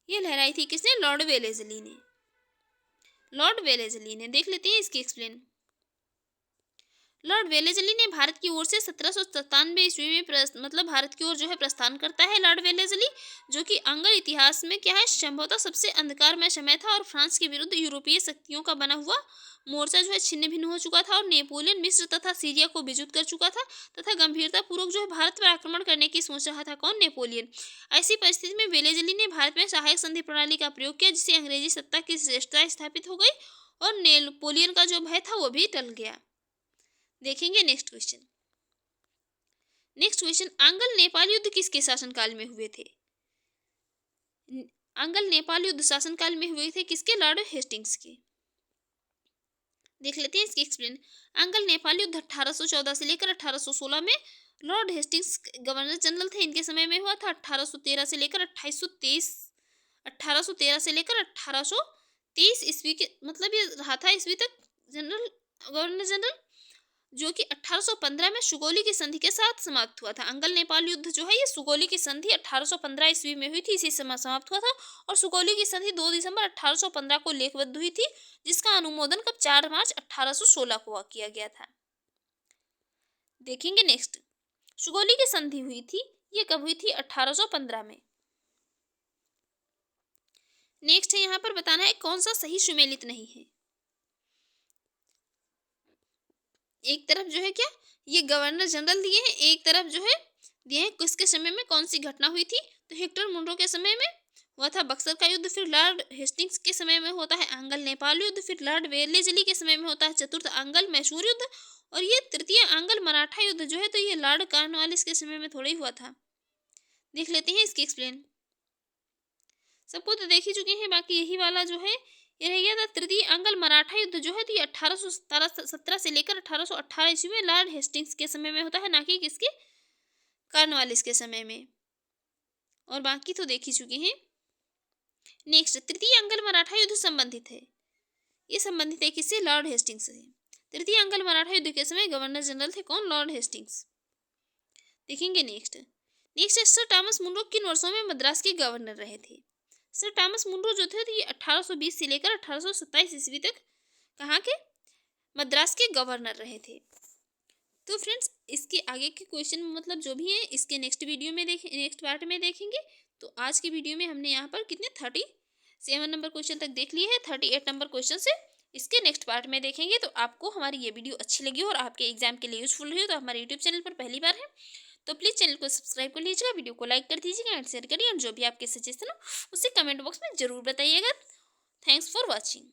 S1: ये लहराई थी किसने? लॉर्ड वेलेजली ने। लॉर्ड वेलेजली ने। देख लेते हैं इसकी एक्सप्लेन। लॉर्ड वेलेजली ने भारत की ओर से 1797 ईस्वी में मतलब भारत की ओर जो है प्रस्थान करता है लॉर्ड वेलेजली, जो कि अंग्रेज इतिहास में क्या है संभवतः सबसे अंधकारमय समय था और फ्रांस के विरुद्ध यूरोपीय शक्तियों का बना हुआ मोर्चा जो है छिन्न भिन्न हो चुका था और नेपोलियन मिस्र तथा सीरिया को विजित कर चुका था तथा गंभीरता पूर्वक जो है भारत पर आक्रमण करने की सोच रहा था। कौन? नेपोलियन। ऐसी परिस्थिति में वेलेजली ने भारत में सहायक संधि प्रणाली का प्रयोग किया, जिससे अंग्रेजी सत्ता की श्रेष्ठता स्थापित हो गई और नेपोलियन का जो भय था वो भी टल गया। देखेंगे next question. Next question, angle Nepal युद्ध किसके शासनकाल में हुए थे? आंगल नेपाल युद्ध शासनकाल में हुए थे किसके? लॉर्ड हेस्टिंग्स के। देख लेते हैं इसकी एक्सप्लेन। आंगल नेपाल युद्ध 1814 से लेकर 1816 में लॉर्ड हेस्टिंग्स गवर्नर जनरल थे, इनके समय में हुआ था। 1813 से लेकर 1813 से लेकर 1823 ईस्वी के मतलब ये रहा था ईस्वी तक जनरल गवर्नर जनरल, जो कि 1815 में सुगौली की संधि के साथ समाप्त हुआ था। अंगल नेपाल युद्ध जो है ये सुगौली की संधि 1815 ईस्वी में हुई थी, इसी समय समाप्त हुआ था। और सुगौली की संधि 2 दिसंबर 1815 को लेखबद्ध हुई थी, जिसका अनुमोदन कब? 4 मार्च 1816 को किया गया था। देखेंगे नेक्स्ट। सुगौली की संधि हुई थी, ये कब हुई थी? 1815 में। नेक्स्ट है, यहाँ पर बताना है कौन सा सही सुमेलित नहीं है। एक तरफ जो है क्या ये गवर्नर जनरल दिए हैं, एक तरफ जो है दिए हैं किसके समय में कौन सी घटना हुई थी। तो हेक्टर मुनरो के समय में हुआ था बक्सर का युद्ध, फिर लॉर्ड हेस्टिंग्स के समय में होता है आंगल नेपाल युद्ध, फिर लॉर्ड वेलेजली के समय में होता है चतुर्थ आंगल मैसूर युद्ध, और ये तृतीय आंगल मराठा युद्ध जो है तो ये लॉर्ड कॉर्नवालिस के समय में थोड़ा ही हुआ था। देख लेते हैं इसकी एक्सप्लेन। सबको तो देख ही चुके हैं, बाकी यही वाला जो है ये रह गया था। तृतीय आंगल मराठा युद्ध जो है तो ये 1817 से लेकर 1818 ईस्वी में लॉर्ड हेस्टिंग्स के समय में होता है, ना कि किसके? कॉर्नवालिस के समय में। और बाकी तो देख ही चुके हैं। नेक्स्ट, तृतीय आंगल मराठा युद्ध संबंधित है, ये संबंधित है किससे? लॉर्ड हेस्टिंग्स से। तृतीय आंगल मराठा युद्ध के समय गवर्नर जनरल थे कौन? Lord Hastings. देखेंगे next. Next, Sir Thomas Munro किन वर्षों में मद्रास के गवर्नर रहे थे? सर थॉमस मुनरो जो थे तो ये 1820 से लेकर 1827 ईस्वी तक कहाँ के? मद्रास के गवर्नर रहे थे। तो फ्रेंड्स इसके आगे के क्वेश्चन मतलब जो भी है इसके नेक्स्ट वीडियो में नेक्स्ट पार्ट में देखेंगे। तो आज की वीडियो में हमने यहाँ पर कितने 37 नंबर क्वेश्चन तक देख लिए हैं। 38 नंबर क्वेश्चन से इसके नेक्स्ट पार्ट में देखेंगे। तो आपको हमारी ये वीडियो अच्छी लगी और आपके एग्जाम के लिए यूजफुल रही हो तो हमारे यूट्यूब चैनल पर पहली बार है तो प्लीज़ चैनल को सब्सक्राइब कर लीजिएगा, वीडियो को लाइक कर दीजिएगा एंड शेयर करिए, और जो भी आपके सजेशन हो उसे कमेंट बॉक्स में ज़रूर बताइएगा। Thanks for watching.